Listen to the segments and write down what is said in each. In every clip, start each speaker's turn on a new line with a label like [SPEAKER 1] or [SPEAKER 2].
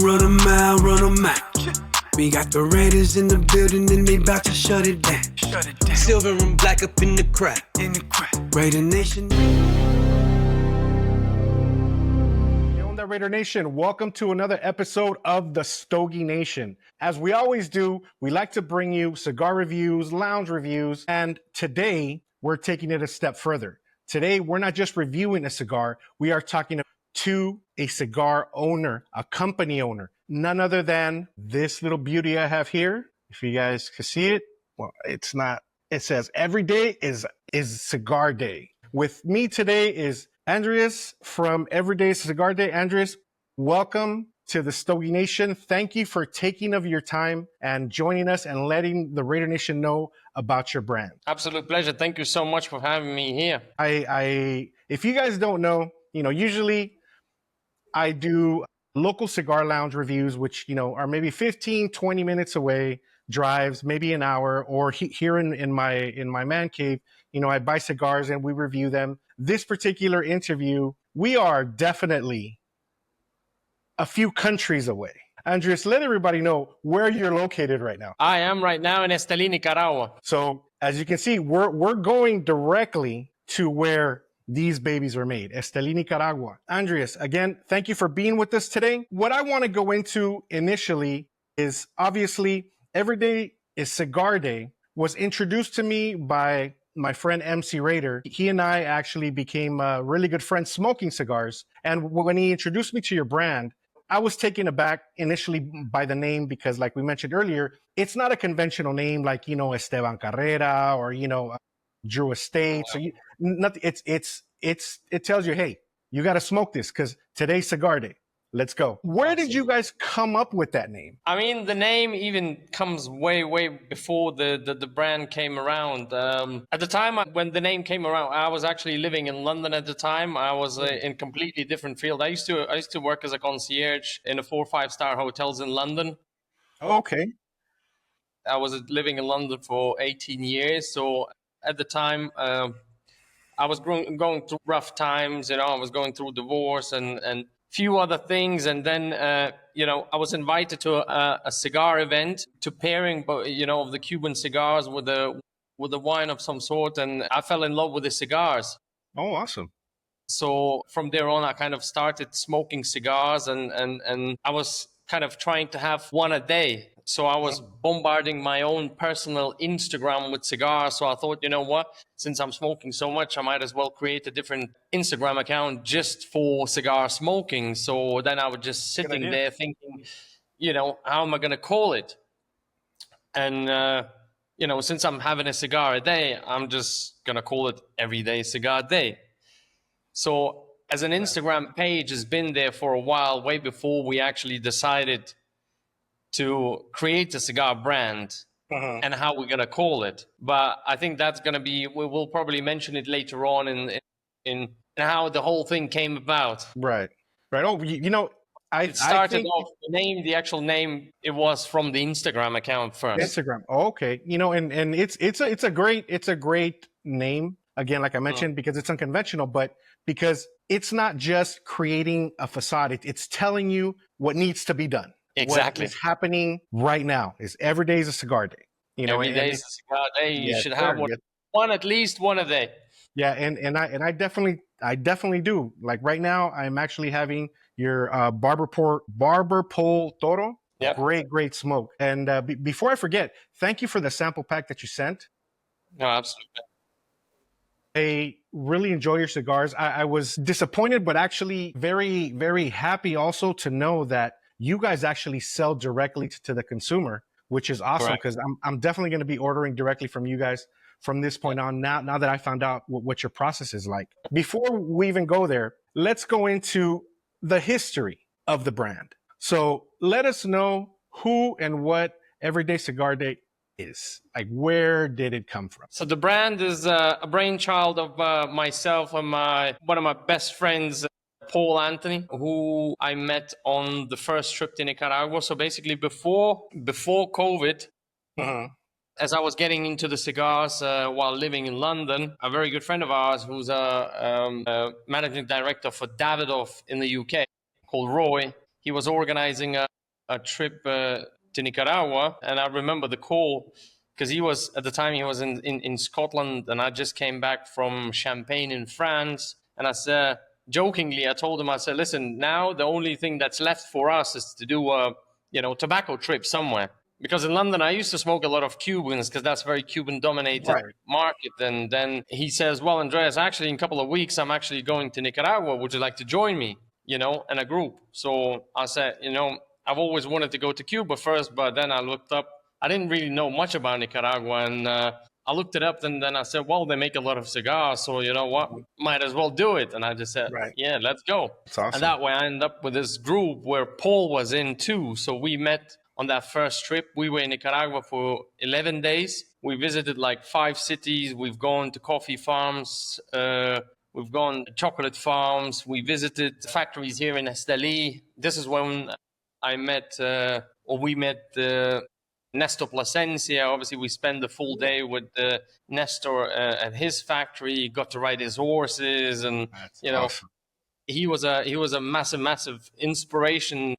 [SPEAKER 1] run 'em out, run 'em out. We got the Raiders in the building and they bout to shut it down. Silver and black up in the crowd. Raider Nation.
[SPEAKER 2] Raider Nation, welcome to another episode of the Stogie Nation. As we always do, we like to bring you cigar reviews, lounge reviews, and today we're taking it a step further. Today, we're not just reviewing a cigar, we are talking to a cigar owner, a company owner, none other than this little beauty I have here. If you guys can see it, well, it's not, it says every day is cigar day. With me today is Andreas from Everyday Cigar Day. Andreas, welcome to the Stogie Nation. Thank you for taking of your time and joining us and letting the Raider Nation know about your brand.
[SPEAKER 3] Absolute pleasure. Thank you so much for having me here.
[SPEAKER 2] If you guys don't know, usually I do local cigar lounge reviews, which, are maybe 15, 20 minutes away, drives, maybe an hour, or here in my man cave, I buy cigars and we review them. This particular interview, we are definitely a few countries away. Andreas, let everybody know where you're located right now.
[SPEAKER 3] I am right now in Esteli, Nicaragua.
[SPEAKER 2] So as you can see, we're going directly to where these babies were made, Esteli, Nicaragua. Andreas, again, thank you for being with us today. What I want to go into initially is obviously Everyday is Cigar Day was introduced to me by my friend MC Raider. He and I actually became really good friends smoking cigars. And when he introduced me to your brand, I was taken aback initially by the name because, like we mentioned earlier, it's not a conventional name like, Esteban Carrera or, Drew Estate. So it tells you, hey, you got to smoke this because today's Cigar Day. Let's go. Where did you guys come up with that name?
[SPEAKER 3] I mean, the name even comes way, way before the brand came around. At the time when the name came around, I was actually living in London at the time. I was in completely different field. I used to work as a concierge in a 4 or 5 star hotels in London.
[SPEAKER 2] Okay.
[SPEAKER 3] I was living in London for 18 years. So at the time, I was going through rough times. I was going through divorce and few other things, and then I was invited to a cigar event to pairing of the Cuban cigars with a wine of some sort, and I fell in love with the cigars.
[SPEAKER 2] Oh, awesome.
[SPEAKER 3] So from there on, I kind of started smoking cigars, and I was kind of trying to have one a day. So I was bombarding my own personal Instagram with cigars. So I thought, you know what, since I'm smoking so much, I might as well create a different Instagram account just for cigar smoking. So then I was just sitting there thinking, how am I going to call it? And, since I'm having a cigar a day, I'm just going to call it Everyday Cigar Day. So as an Instagram page has been there for a while, way before we actually decided to create a cigar brand and how we're going to call it. But I think that's going to be, we'll probably mention it later on in how the whole thing came about.
[SPEAKER 2] Right. Oh,
[SPEAKER 3] it started off, the actual name, it was from the Instagram account first.
[SPEAKER 2] Instagram. Oh, okay. And it's a great name. Again, like I mentioned, because it's unconventional, but because it's not just creating a facade. It's telling you what needs to be done.
[SPEAKER 3] Exactly.
[SPEAKER 2] What is happening right now is every day is a cigar day.
[SPEAKER 3] Every day is a cigar day. You should have at least one a day.
[SPEAKER 2] Yeah, and I definitely do. Like right now, I'm actually having your Barber Pole Toro.
[SPEAKER 3] Yep.
[SPEAKER 2] Great smoke. And before I forget, thank you for the sample pack that you sent.
[SPEAKER 3] No, absolutely.
[SPEAKER 2] I really enjoy your cigars. I was disappointed, but actually very, very happy also to know that you guys actually sell directly to the consumer, which is awesome because I'm definitely going to be ordering directly from you guys from this point on now that I found out what your process is like. Before we even go there, let's go into the history of the brand. So let us know who and what Everyday Cigar Day is. Like, where did it come from?
[SPEAKER 3] So the brand is a brainchild of myself and one of my best friends, Paul Anthony, who I met on the first trip to Nicaragua. So basically before COVID, as I was getting into the cigars while living in London, a very good friend of ours who's a managing director for Davidoff in the UK called Roy, he was organizing a trip to Nicaragua, and I remember the call because he was at the time he was in Scotland, and I just came back from Champagne in France, and I said jokingly, I told him, I said, listen, now the only thing that's left for us is to do a tobacco trip somewhere. Because in London, I used to smoke a lot of Cubans because that's a very Cuban-dominated market. And then he says, well, Andreas, actually, in a couple of weeks, I'm actually going to Nicaragua. Would you like to join me, in a group? So I said, I've always wanted to go to Cuba first, but then I looked up. I didn't really know much about Nicaragua, and I looked it up, and then I said, well, they make a lot of cigars, so you know what? Might as well do it. And I just said, yeah, let's go.
[SPEAKER 2] That's awesome.
[SPEAKER 3] And that way I ended up with this group where Paul was in too. So we met on that first trip. We were in Nicaragua for 11 days. We visited like 5 cities. We've gone to coffee farms. We've gone to chocolate farms. We visited factories here in Esteli. This is when we met Nestor Plasencia. Obviously, we spent the full day with Nestor at his factory. Got to ride his horses, and
[SPEAKER 2] awesome.
[SPEAKER 3] he was a massive inspiration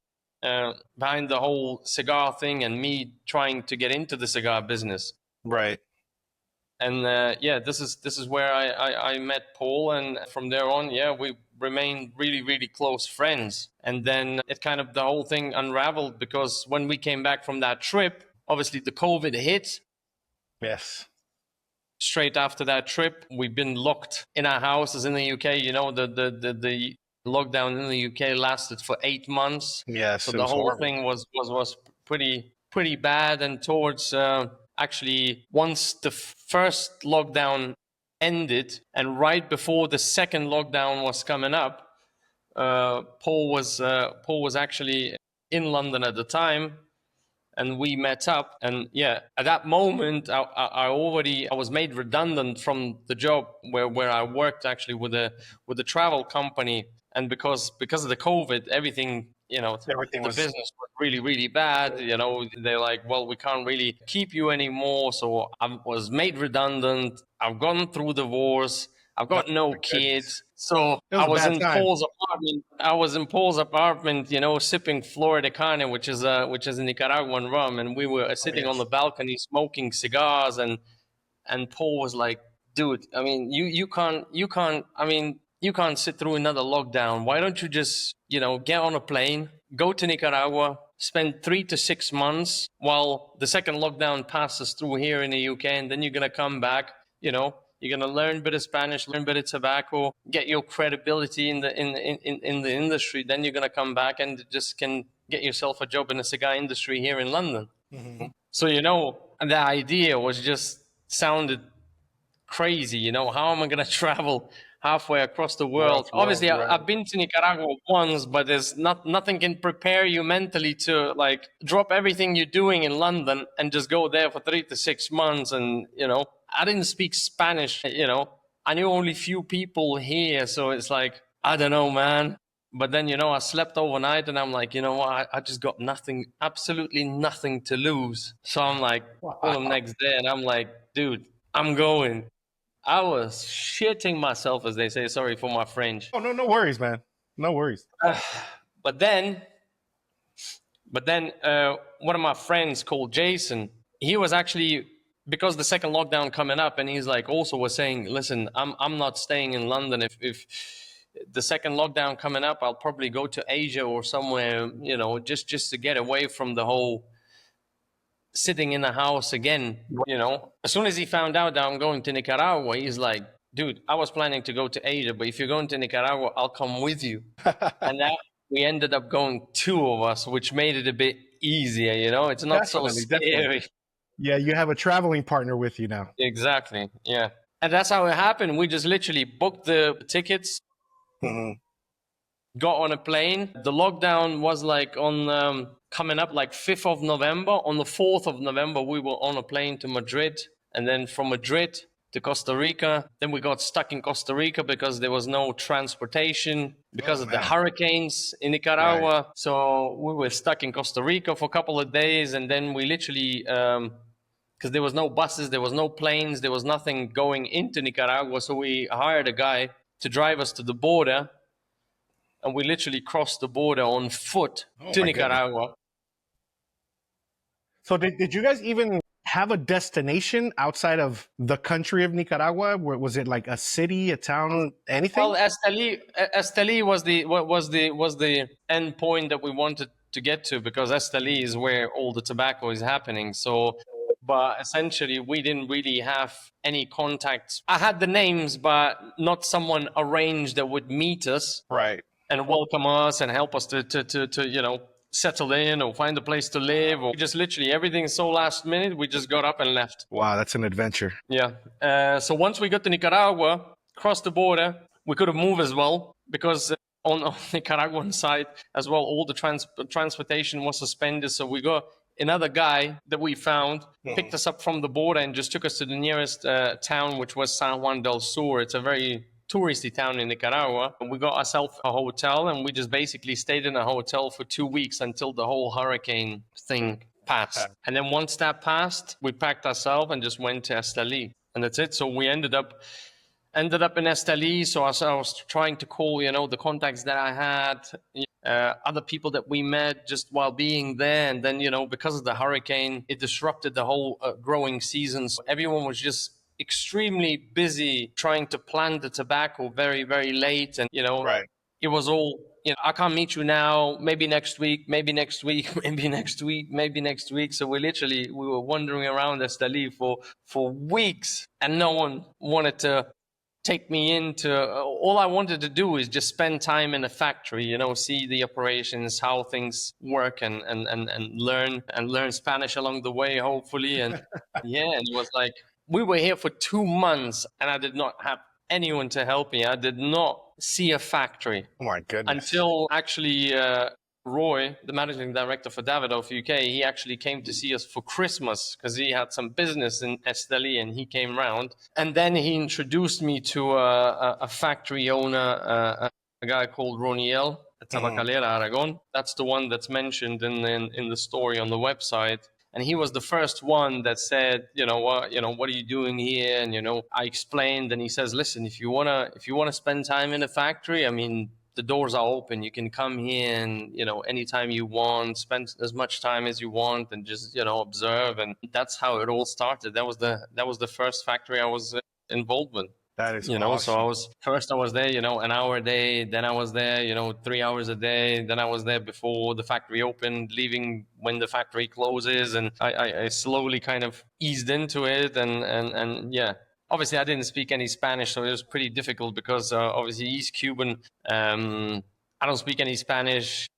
[SPEAKER 3] behind the whole cigar thing, and me trying to get into the cigar business.
[SPEAKER 2] Right.
[SPEAKER 3] And this is where I met Paul, and from there on, we remained really, really close friends. And then the whole thing unraveled, because when we came back from that trip, obviously the COVID hit.
[SPEAKER 2] Yes.
[SPEAKER 3] Straight after that trip, we've been locked in our houses in the UK. The lockdown in the UK lasted for 8 months.
[SPEAKER 2] Yes.
[SPEAKER 3] So the whole thing was pretty bad. And towards actually, once the first lockdown ended, and right before the second lockdown was coming up, Paul was actually in London at the time, and we met up. And at that moment, I was made redundant from the job where I worked actually with a travel company. And because of the COVID, everything the business was really, really bad. They're like, well, we can't really keep you anymore. So I was made redundant. I've gone through divorce. I've got no kids. So I was in Paul's apartment. Sipping Florida Cane, which is a Nicaraguan rum. And we were sitting on the balcony smoking cigars. And Paul was like, dude, I mean, you can't sit through another lockdown. Why don't you just, get on a plane, go to Nicaragua, spend 3 to 6 months while the second lockdown passes through here in the UK, and then you're going to come back, you're going to learn a bit of Spanish, learn a bit of tobacco, get your credibility in the industry. Then you're going to come back and just can get yourself a job in the cigar industry here in London. Mm-hmm. So, the idea was just sounded crazy. How am I going to travel halfway across the world? Obviously, right. I've been to Nicaragua once, but there's nothing can prepare you mentally to like drop everything you're doing in London and just go there for 3 to 6 months. And, I didn't speak Spanish, I knew only few people here. So it's like, I don't know, man. But then, I slept overnight and I'm like, I just got nothing, absolutely nothing to lose. So I'm like, call him next day. And I'm like, dude, I'm going. I was shitting myself, as they say. Sorry for my French.
[SPEAKER 2] Oh, no worries, man. No worries.
[SPEAKER 3] But then one of my friends called Jason, he was actually, because the second lockdown coming up, and he's like also was saying, listen, I'm not staying in London. If the second lockdown coming up, I'll probably go to Asia or somewhere, just to get away from the whole sitting in the house again. As soon as he found out that I'm going to Nicaragua, he's like, dude, I was planning to go to Asia, but if you're going to Nicaragua, I'll come with you. And that we ended up going 2 of us, which made it a bit easier. It's not so scary. Definitely.
[SPEAKER 2] Yeah, you have a traveling partner with you now.
[SPEAKER 3] Exactly. Yeah. And that's how it happened. We just literally booked the tickets, got on a plane. The lockdown was like on coming up like 5th of November. On the 4th of November, we were on a plane to Madrid, and then from Madrid to Costa Rica. Then we got stuck in Costa Rica because there was no transportation because of the hurricanes in Nicaragua. Right. So we were stuck in Costa Rica for a couple of days, and then we literally, because there was no buses, there was no planes, there was nothing going into Nicaragua. So we hired a guy to drive us to the border. and we literally crossed the border on foot to Nicaragua.
[SPEAKER 2] So did you guys even have a destination outside of the country of Nicaragua? Was it like a city, a town, anything?
[SPEAKER 3] Well, Esteli was the end point that we wanted to get to, because Esteli is where all the tobacco is happening. So, but essentially, we didn't really have any contacts. I had the names, but not someone arranged that would meet us,
[SPEAKER 2] Right.
[SPEAKER 3] and welcome us and help us to settle in or find a place to live, or just literally everything so last minute. We just got up and left.
[SPEAKER 2] Wow, that's an adventure.
[SPEAKER 3] Yeah. So once we got to Nicaragua, crossed the border, we could have moved as well, because on the Nicaraguan side as well, all the transportation was suspended. So we got another guy that we found, picked us up from the border and just took us to the nearest town, which was San Juan del Sur. It's a very touristy town in Nicaragua. We got ourselves a hotel, and we just basically stayed in a hotel for 2 weeks until the whole hurricane thing passed. And then once that passed, we packed ourselves and just went to Esteli, and that's it. So we ended up in Esteli. So I was trying to call, the contacts that I had, other people that we met just while being there. And then, because of the hurricane, it disrupted the whole growing season. So everyone was just extremely busy trying to plant the tobacco very, very late. And,
[SPEAKER 2] Right.
[SPEAKER 3] it was all, I can't meet you now, maybe next week, maybe next week, maybe next week, maybe next week. So we were wandering around Esteli for weeks, and no one wanted to take me into, all I wanted to do is just spend time in a factory, see the operations, how things work, and learn Spanish along the way, hopefully. And and it was like, we were here for 2 months, and I did not have anyone to help me. I did not see a factory.
[SPEAKER 2] Oh my goodness.
[SPEAKER 3] Until actually Roy, the managing director for Davidoff UK, he actually came to see us for Christmas, because he had some business in Esteli, and he came round. And then he introduced me to a factory owner, a guy called Roniel at Tabacalera Aragon. That's the one that's mentioned in the story on the website. And he was the first one that said, what are you doing here? And, I explained, and he says, listen, if you wanna spend time in a factory, I mean, the doors are open. You can come here and, anytime you want, spend as much time as you want, and just, observe. And that's how it all started. That was the first factory I was involved with.
[SPEAKER 2] That is awesome.
[SPEAKER 3] So I was there, an hour a day. Then I was there, 3 hours a day. Then I was there before the factory opened, leaving when the factory closes. And I slowly kind of eased into it. And yeah, obviously I didn't speak any Spanish, so it was pretty difficult, because obviously he's Cuban. I don't speak any Spanish.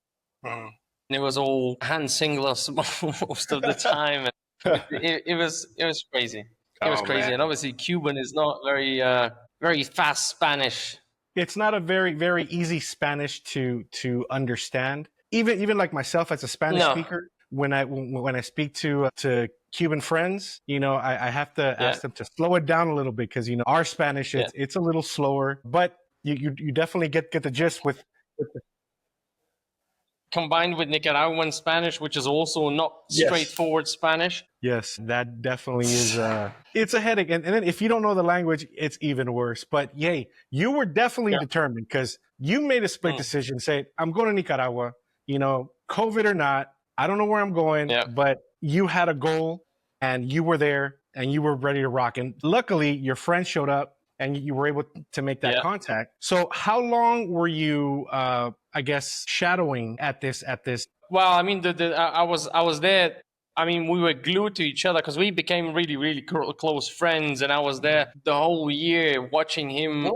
[SPEAKER 3] And it was all hand signals most of the time. And it was crazy. It was crazy. Man. And obviously Cuban is not very fast Spanish.
[SPEAKER 2] It's not a very, very easy Spanish to understand. Even like myself as a Spanish speaker, when I speak to Cuban friends, I have to ask them to slow it down a little bit, because our Spanish it's a little slower, but you definitely get the gist with the...
[SPEAKER 3] Combined with Nicaraguan Spanish, which is also not straightforward Spanish.
[SPEAKER 2] Yes, that definitely is. It's a headache. And then if you don't know the language, it's even worse. But yay, you were definitely determined, because you made a split decision. Say, I'm going to Nicaragua, COVID or not. I don't know where I'm going, but you had a goal, and you were there, and you were ready to rock. And luckily, your friend showed up, and you were able to make that contact. So how long were you, I guess, shadowing at this?
[SPEAKER 3] Well, I mean, I was there. I mean, we were glued to each other, because we became really, really close friends. And I was there the whole year watching him,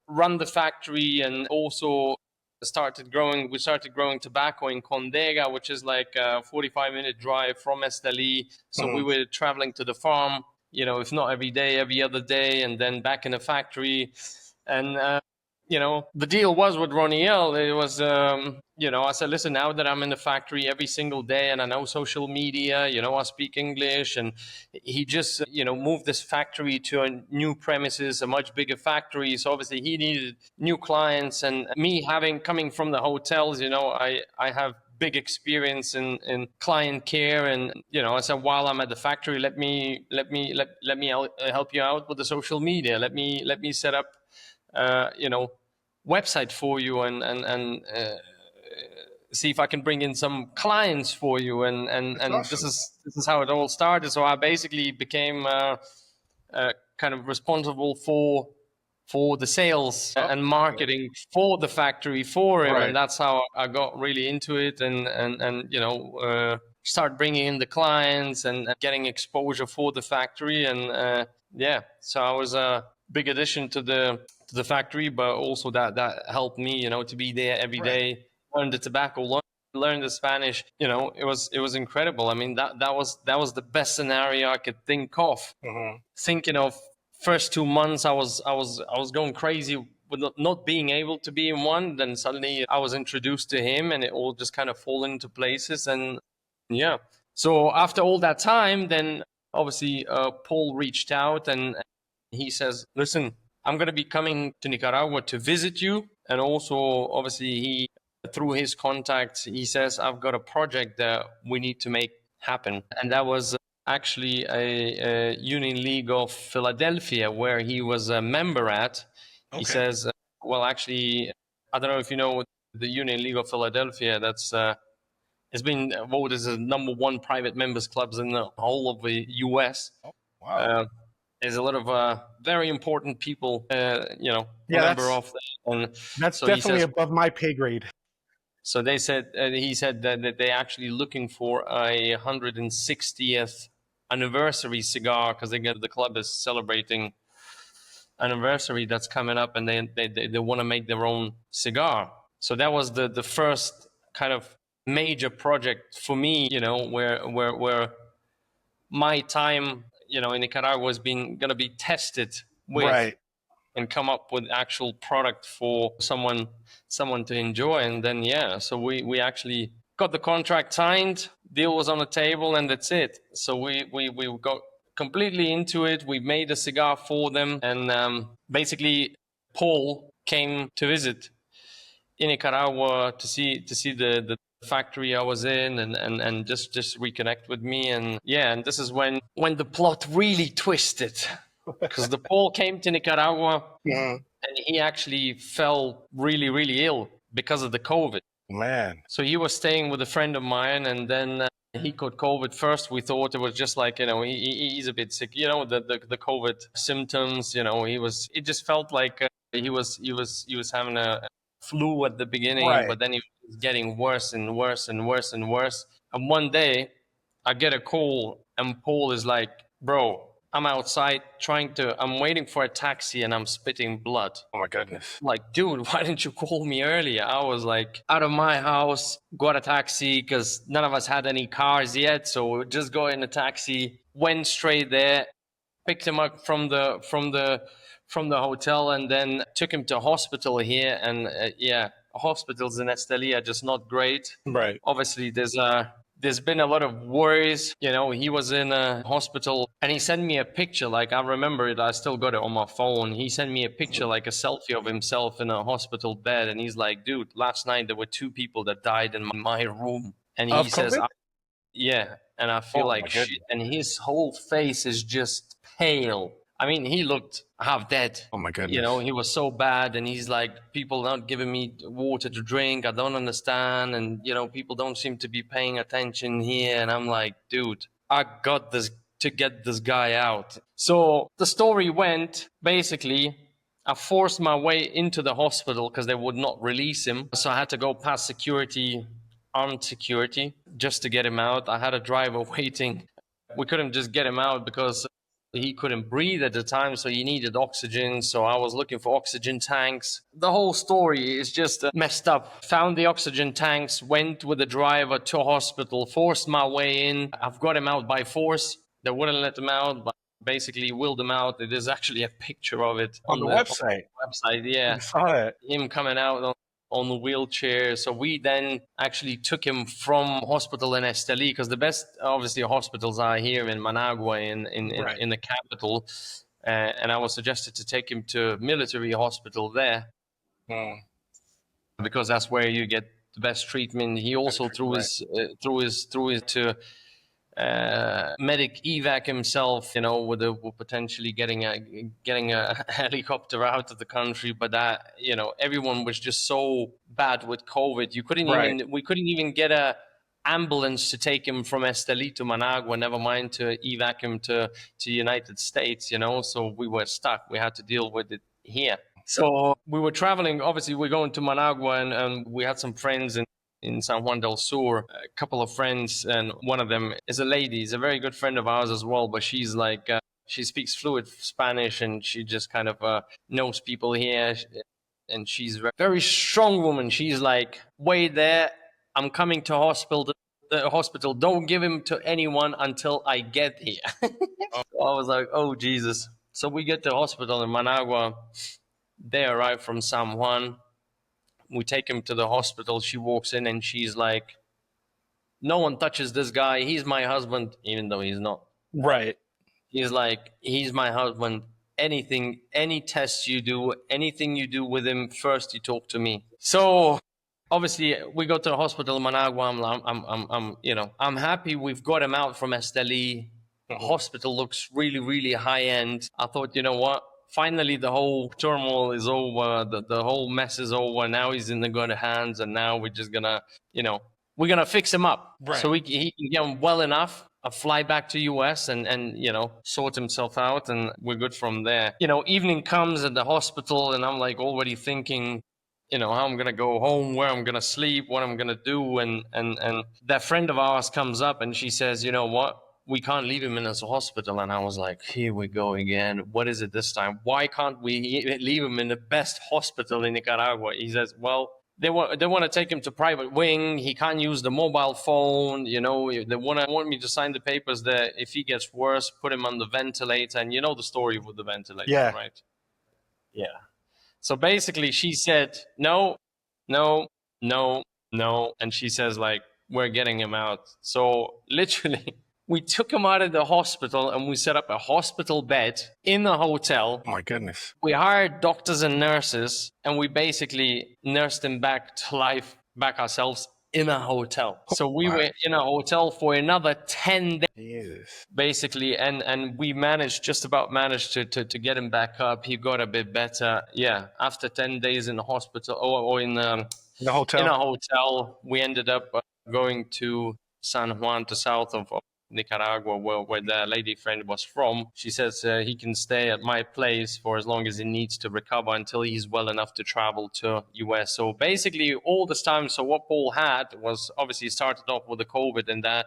[SPEAKER 3] run the factory, and also we started growing tobacco in Condega, which is like a 45-minute drive from Esteli. So we were traveling to the farm, if not every day, every other day, and then back in the factory. And, the deal was with Roniel, it was, I said, listen, now that I'm in the factory every single day, and I know social media, I speak English, and he just, moved this factory to a new premises, a much bigger factory. So obviously he needed new clients, and me coming from the hotels, I have big experience in client care, and I said, while I'm at the factory, let me help you out with the social media. Let me set up, website for you and see if I can bring in some clients for you. And
[SPEAKER 2] awesome.
[SPEAKER 3] this is how it all started. So I basically became kind of responsible for the sales and marketing for the factory for him,
[SPEAKER 2] Right.
[SPEAKER 3] and that's how I got really into it, and start bringing in the clients and getting exposure for the factory, and so I was a big addition to the factory, but also that helped me, to be there every day, learn the tobacco, learn the Spanish. It was incredible. I mean, that was the best scenario I could think of. Thinking of first 2 months, I was going crazy with not being able to be in one. Then suddenly I was introduced to him, and it all just kind of fall into places. And yeah, so after all that time, then obviously Paul reached out and he says, "Listen, I'm going to be coming to Nicaragua to visit you," and also obviously he, through his contacts, he says, "I've got a project that we need to make happen," and that was actually a Union League of Philadelphia, where he was a member at. He says, well, actually, I don't know if you know the Union League of Philadelphia. That's has been voted as the #1 private members clubs in the whole of the U.S.
[SPEAKER 2] Wow.
[SPEAKER 3] There's a lot of very important people, member of that. And
[SPEAKER 2] That's
[SPEAKER 3] so he
[SPEAKER 2] definitely
[SPEAKER 3] says,
[SPEAKER 2] above my pay grade.
[SPEAKER 3] so he said that they're actually looking for a 160th anniversary cigar, because the club is celebrating anniversary that's coming up, and they want to make their own cigar. So that was the first kind of major project for me, where my time, in Nicaragua was gonna be tested with and come up with actual product for someone to enjoy. And then so we actually got the contract signed, deal was on the table, and that's it. So we got completely into it. We made a cigar for them, and basically Paul came to visit in Nicaragua to see the factory I was in, and just reconnect with me. And and this is when the plot really twisted, because the Paul came to Nicaragua and he actually fell really, really ill because of the COVID.
[SPEAKER 2] Man.
[SPEAKER 3] So he was staying with a friend of mine, and then he caught COVID first. We thought it was just like, he's a bit sick, the COVID symptoms, it just felt like he was having a flu at the beginning, but then it was getting worse and worse and worse and worse. And one day I get a call, and Paul is like, "Bro, I'm outside I'm waiting for a taxi and I'm spitting blood."
[SPEAKER 2] Oh my goodness.
[SPEAKER 3] Like, dude, why didn't you call me earlier? I was like out of my house, got a taxi, because none of us had any cars yet. So just got in a taxi, went straight there, picked him up from the hotel, and then took him to hospital here. And hospitals in Esteli are just not great.
[SPEAKER 2] Right.
[SPEAKER 3] Obviously, there's been a lot of worries. He was in a hospital, and he sent me a picture. Like, I remember it. I still got it on my phone. He sent me a picture, like a selfie of himself in a hospital bed. And he's like, "Dude, last night there were 2 people that died in my room." And he says, "Yeah." And I feel like shit. And his whole face is just pale. I mean, he looked half dead.
[SPEAKER 2] Oh my goodness.
[SPEAKER 3] He was so bad. And he's like, "People not giving me water to drink. I don't understand. And, people don't seem to be paying attention here." And I'm like, dude, I got this to get this guy out. So the story went, basically, I forced my way into the hospital because they would not release him. So I had to go past security, armed security, just to get him out. I had a driver waiting. We couldn't just get him out because he couldn't breathe at the time, so he needed oxygen. So I was looking for oxygen tanks. The whole story is just messed up. Found the oxygen tanks, went with the driver to hospital, forced my way in. I've got him out by force. They wouldn't let him out, but basically willed him out. It is actually a picture of it
[SPEAKER 2] on the website.
[SPEAKER 3] Yeah.
[SPEAKER 2] I saw it.
[SPEAKER 3] Him coming out on the wheelchair. So we then actually took him from hospital in Esteli, because the best, obviously, hospitals are here in Managua, in the capital. And I was suggested to take him to military hospital there, because that's where you get the best treatment. He also through his to medic evac himself, with potentially getting a helicopter out of the country. But that, everyone was just so bad with COVID. We couldn't even get a ambulance to take him from Esteli to Managua, never mind to evac him to United States, so we were stuck. We had to deal with it here. So we were traveling, obviously we're going to Managua, and we had some friends in San Juan del Sur, a couple of friends, and one of them is a lady. He's a very good friend of ours as well, but she's like, she speaks fluent Spanish, and she just kind of knows people here, and she's a very strong woman. She's like, wait there, I'm coming to the hospital. Don't give him to anyone until I get here. So I was like, oh, Jesus. So we get to the hospital in Managua. They arrive from San Juan. We take him to the hospital. She walks in and she's like, no one touches this guy. He's my husband, even though he's not.
[SPEAKER 2] Right.
[SPEAKER 3] He's like, he's my husband. Anything, any tests you do, anything you do with him, first you talk to me. So obviously we go to the hospital in Managua. I'm happy we've got him out from Esteli. The hospital looks really, really high end. I thought, you know what? Finally, the whole turmoil is over. The whole mess is over. Now he's in the good hands, and now we're just gonna, we're gonna fix him up, so he can get well enough, fly back to US, and sort himself out, and we're good from there. Evening comes at the hospital, and I'm like already thinking, how I'm gonna go home, where I'm gonna sleep, what I'm gonna do, and that friend of ours comes up, and she says, you know what? We can't leave him in this hospital. And I was like, here we go again. What is it this time? Why can't we leave him in the best hospital in Nicaragua? He says, well, they want to take him to private wing. He can't use the mobile phone. They want me to sign the papers that if he gets worse, put him on the ventilator. And you know the story with the ventilator, right? Yeah. So basically she said, no. And she says, like, we're getting him out. So literally, we took him out of the hospital and we set up a hospital bed in the hotel.
[SPEAKER 2] Oh my goodness.
[SPEAKER 3] We hired doctors and nurses, and we basically nursed him back to life, back ourselves in a hotel. So we were in a hotel for another 10 days.
[SPEAKER 2] Jesus.
[SPEAKER 3] Basically, and we just about managed to get him back up. He got a bit better. Yeah, after 10 days in the hospital or in the hotel. In a hotel, we ended up going to San Juan, to south of Nicaragua, where the lady friend was from. She says he can stay at my place for as long as he needs to recover until he's well enough to travel to US. So basically all this time, so what Paul had was obviously started off with the COVID, and that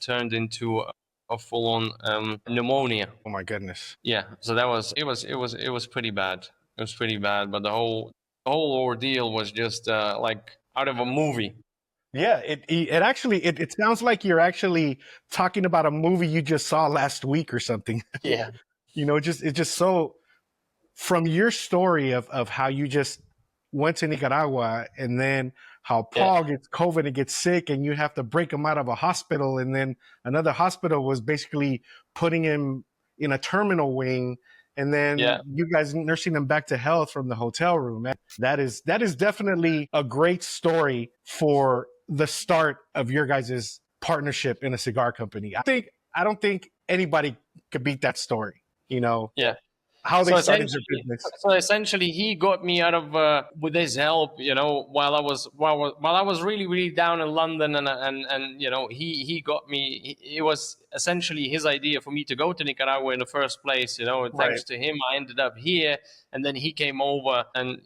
[SPEAKER 3] turned into a full-on pneumonia.
[SPEAKER 2] Oh my goodness.
[SPEAKER 3] Yeah, so it was pretty bad. It was pretty bad, but the whole ordeal was just like out of a movie.
[SPEAKER 2] Yeah, it sounds like you're actually talking about a movie you just saw last week or something.
[SPEAKER 3] Yeah.
[SPEAKER 2] It's just so, from your story of how you just went to Nicaragua, and then how Paul gets COVID and gets sick, and you have to break him out of a hospital, and then another hospital was basically putting him in a terminal wing, and then you guys nursing him back to health from the hotel room. That is definitely a great story for the start of your guys' partnership in a cigar company. I don't think anybody could beat that story.
[SPEAKER 3] Yeah.
[SPEAKER 2] How they started their business.
[SPEAKER 3] So essentially, he got me out of with his help. While I was really, really down in London, and he got me. It was essentially his idea for me to go to Nicaragua in the first place. Thanks to him, I ended up here, and then he came over and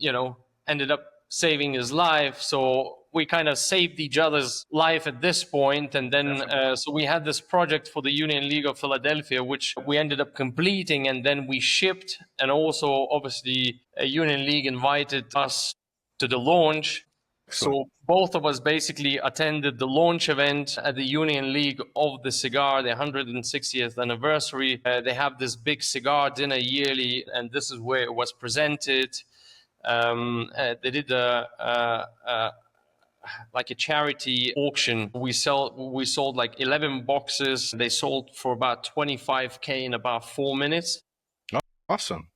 [SPEAKER 3] ended up saving his life. So we kind of saved each other's life at this point. And then, so we had this project for the Union League of Philadelphia, which we ended up completing, and then we shipped. And also, obviously, Union League invited us to the launch. So both of us basically attended the launch event at the Union League of the cigar, the 160th anniversary. They have this big cigar dinner yearly, and this is where it was presented. They did like a charity auction. We sold like 11 boxes. They sold for about 25K in about 4 minutes.
[SPEAKER 2] Awesome.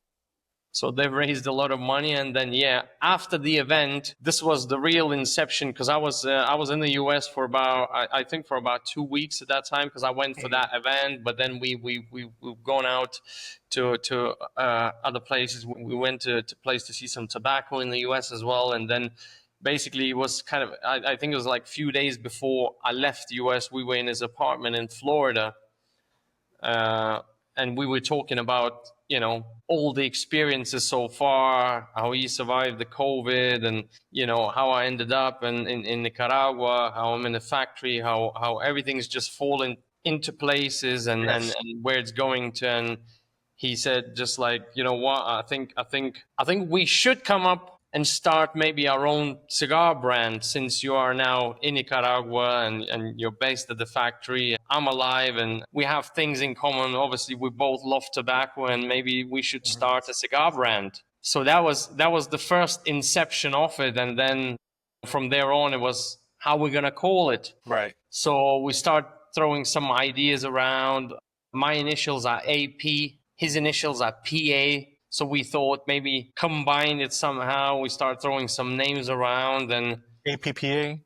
[SPEAKER 3] So they've raised a lot of money, and then after the event, this was the real inception, because I was in the US for about I think for about 2 weeks at that time, because I went for that event. But then we've gone out to other places. We went to place to see some tobacco in the US as well, and then basically it was kind of I think it was like a few days before I left the US. We were in his apartment in Florida. And we were talking about, all the experiences so far, how he survived the COVID, and, how I ended up in Nicaragua, how I'm in the factory, how everything's just falling into places, and where it's going to. And he said, just like, you know what, I think we should come up and start maybe our own cigar brand, since you are now in Nicaragua and you're based at the factory. I'm alive and we have things in common. Obviously, we both love tobacco, and maybe we should start a cigar brand. So that was the first inception of it. And then from there on, it was how we're going to call it.
[SPEAKER 2] Right.
[SPEAKER 3] So we start throwing some ideas around. My initials are AP. His initials are PA. So we thought maybe combine it somehow. We start throwing some names around, and
[SPEAKER 2] APPA.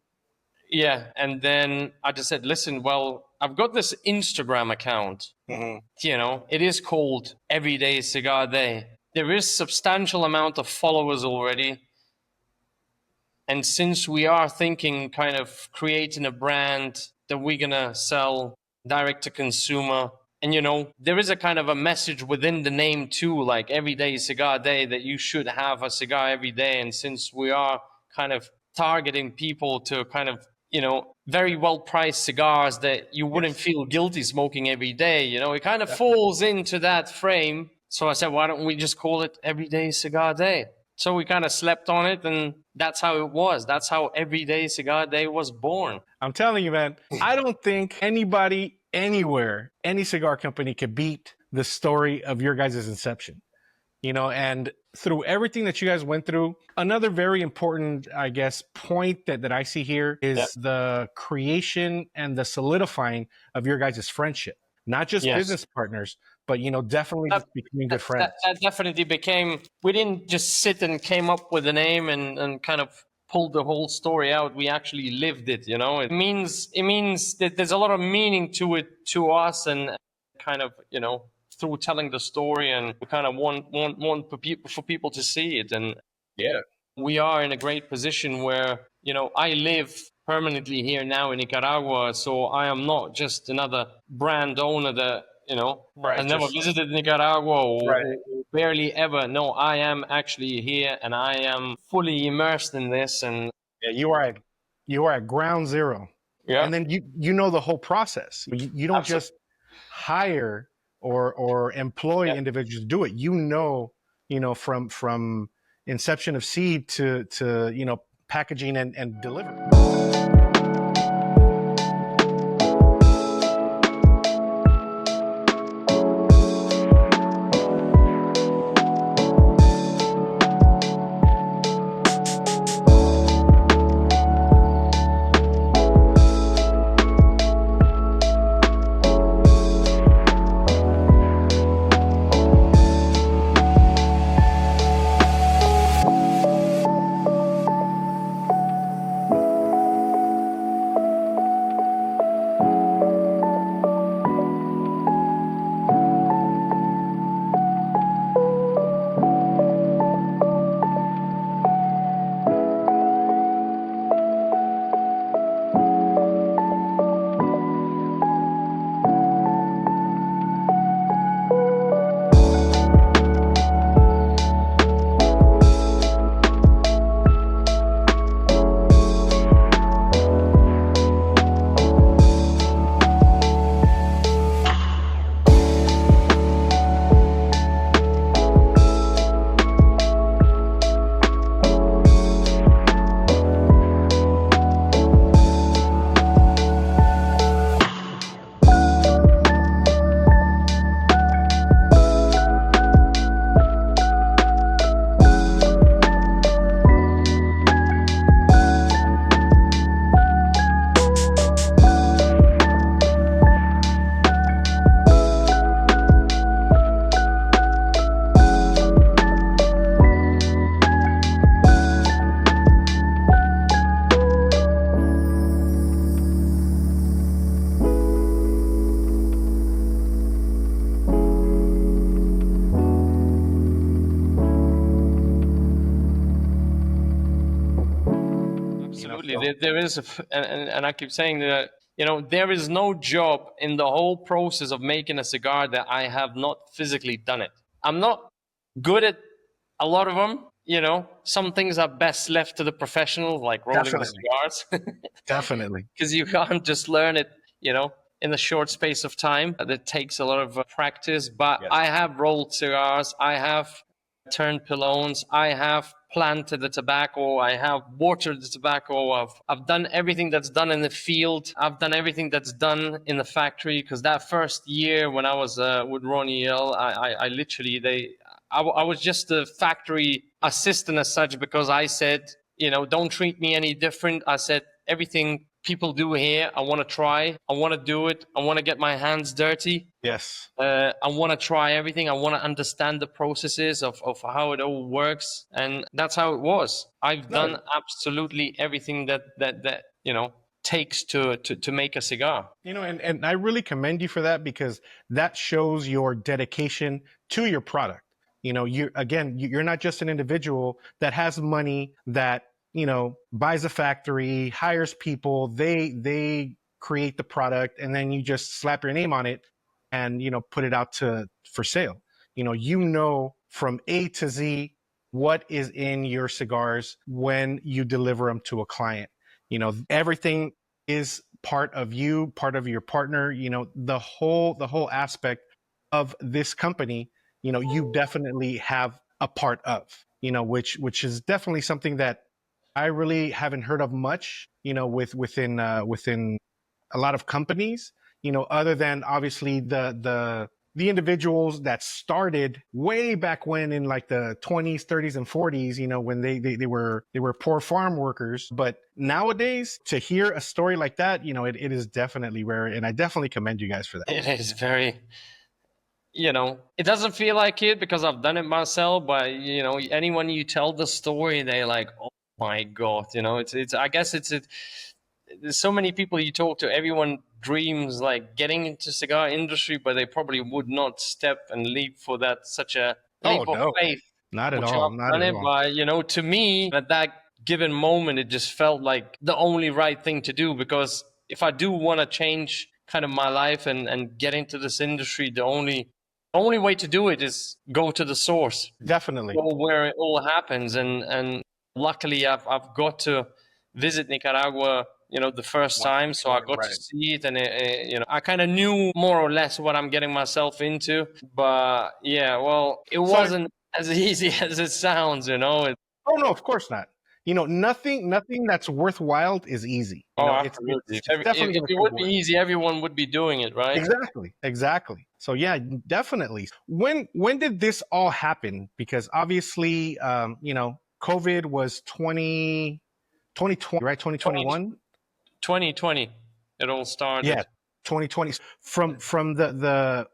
[SPEAKER 3] Yeah. And then I just said, listen, well, I've got this Instagram account. It is called Everyday Cigar Day. There is substantial amount of followers already. And since we are thinking kind of creating a brand that we're going to sell direct to consumer, and, there is a kind of a message within the name too, like Everyday Cigar Day, that you should have a cigar every day. And since we are kind of targeting people to kind of, very well-priced cigars that you wouldn't feel guilty smoking every day, it kind of falls into that frame. So I said, why don't we just call it Everyday Cigar Day? So we kind of slept on it, and that's how it was. That's how Everyday Cigar Day was born.
[SPEAKER 2] I'm telling you, man, I don't think anybody anywhere, any cigar company could beat the story of your guys' inception, and through everything that you guys went through. Another very important, I guess, point that I see here is the creation and the solidifying of your guys' friendship, not just business partners, but, definitely just becoming good friends.
[SPEAKER 3] That definitely became, we didn't just sit and came up with a name and kind of pulled the whole story out. We actually lived it, It means that there's a lot of meaning to it, to us, and kind of, through telling the story, and we kind of want for people to see it. And we are in a great position where, I live permanently here now in Nicaragua. So I am not just another brand owner that, has never visited Nicaragua or barely ever. No, I am actually here, and I am fully immersed in this. And
[SPEAKER 2] you are at ground zero. Yeah. And then you know the whole process. You don't just hire or employ individuals to do it. From inception of seed to packaging and delivery.
[SPEAKER 3] there is, and I keep saying that, there is no job in the whole process of making a cigar that I have not physically done it. I'm not good at a lot of them. Some things are best left to the professionals, like rolling the
[SPEAKER 2] Definitely.
[SPEAKER 3] cigars,
[SPEAKER 2] Definitely.
[SPEAKER 3] because you can't just learn it, in a short space of time. That takes a lot of practice. But
[SPEAKER 2] Yes.
[SPEAKER 3] I have rolled cigars, I have turned pilones, I have planted the tobacco, I have watered the tobacco, I've done everything that's done in the field, I've done everything that's done in the factory. Because that first year when I was with Ronnie L, I literally, I was just a factory assistant as such, because I said, don't treat me any different. I said, everything people do here, I want to try, I want to do it, I want to get my hands dirty.
[SPEAKER 2] Yes.
[SPEAKER 3] I want to try everything. I want to understand the processes of how it all works. And that's how it was. I've done absolutely everything that takes to make a cigar.
[SPEAKER 2] And I really commend you for that, because that shows your dedication to your product. You're not just an individual that has money that, buys a factory, hires people, they create the product, and then you just slap your name on it and, put it out for sale. From A to Z what is in your cigars when you deliver them to a client. Everything is part of you, part of your partner, the whole aspect of this company, you definitely have a part of, which is definitely something that I really haven't heard of much, within a lot of companies, other than obviously the individuals that started way back when in like the 20s, 30s, and 40s, when they were poor farm workers. But nowadays, to hear a story like that, it is definitely rare, and I definitely commend you guys for that.
[SPEAKER 3] It is very, it doesn't feel like it because I've done it myself, but anyone you tell the story, they're like, oh my God, I guess there's so many people you talk to, everyone dreams like getting into cigar industry, but they probably would not step and leap for such a leap of faith.
[SPEAKER 2] Not at
[SPEAKER 3] which
[SPEAKER 2] all.
[SPEAKER 3] I've
[SPEAKER 2] Not
[SPEAKER 3] done
[SPEAKER 2] at
[SPEAKER 3] it,
[SPEAKER 2] all.
[SPEAKER 3] but to me, at that given moment, it just felt like the only right thing to do. Because if I do want to change kind of my life and get into this industry, the only way to do it is go to the source,
[SPEAKER 2] Definitely.
[SPEAKER 3] go where it all happens. And luckily, I've got to visit Nicaragua, the first time, so I got to see it, and I kind of knew more or less what I'm getting myself into. But yeah, well, it wasn't as easy as it sounds,
[SPEAKER 2] Oh no, of course not. Nothing that's worthwhile is easy.
[SPEAKER 3] Absolutely.
[SPEAKER 2] It's definitely
[SPEAKER 3] If it would be easy, everyone would be doing it, right?
[SPEAKER 2] Exactly. So yeah, definitely. When did this all happen? Because obviously, COVID was 2020, right? 2021.
[SPEAKER 3] 2020, it all started.
[SPEAKER 2] Yeah, 2020. From the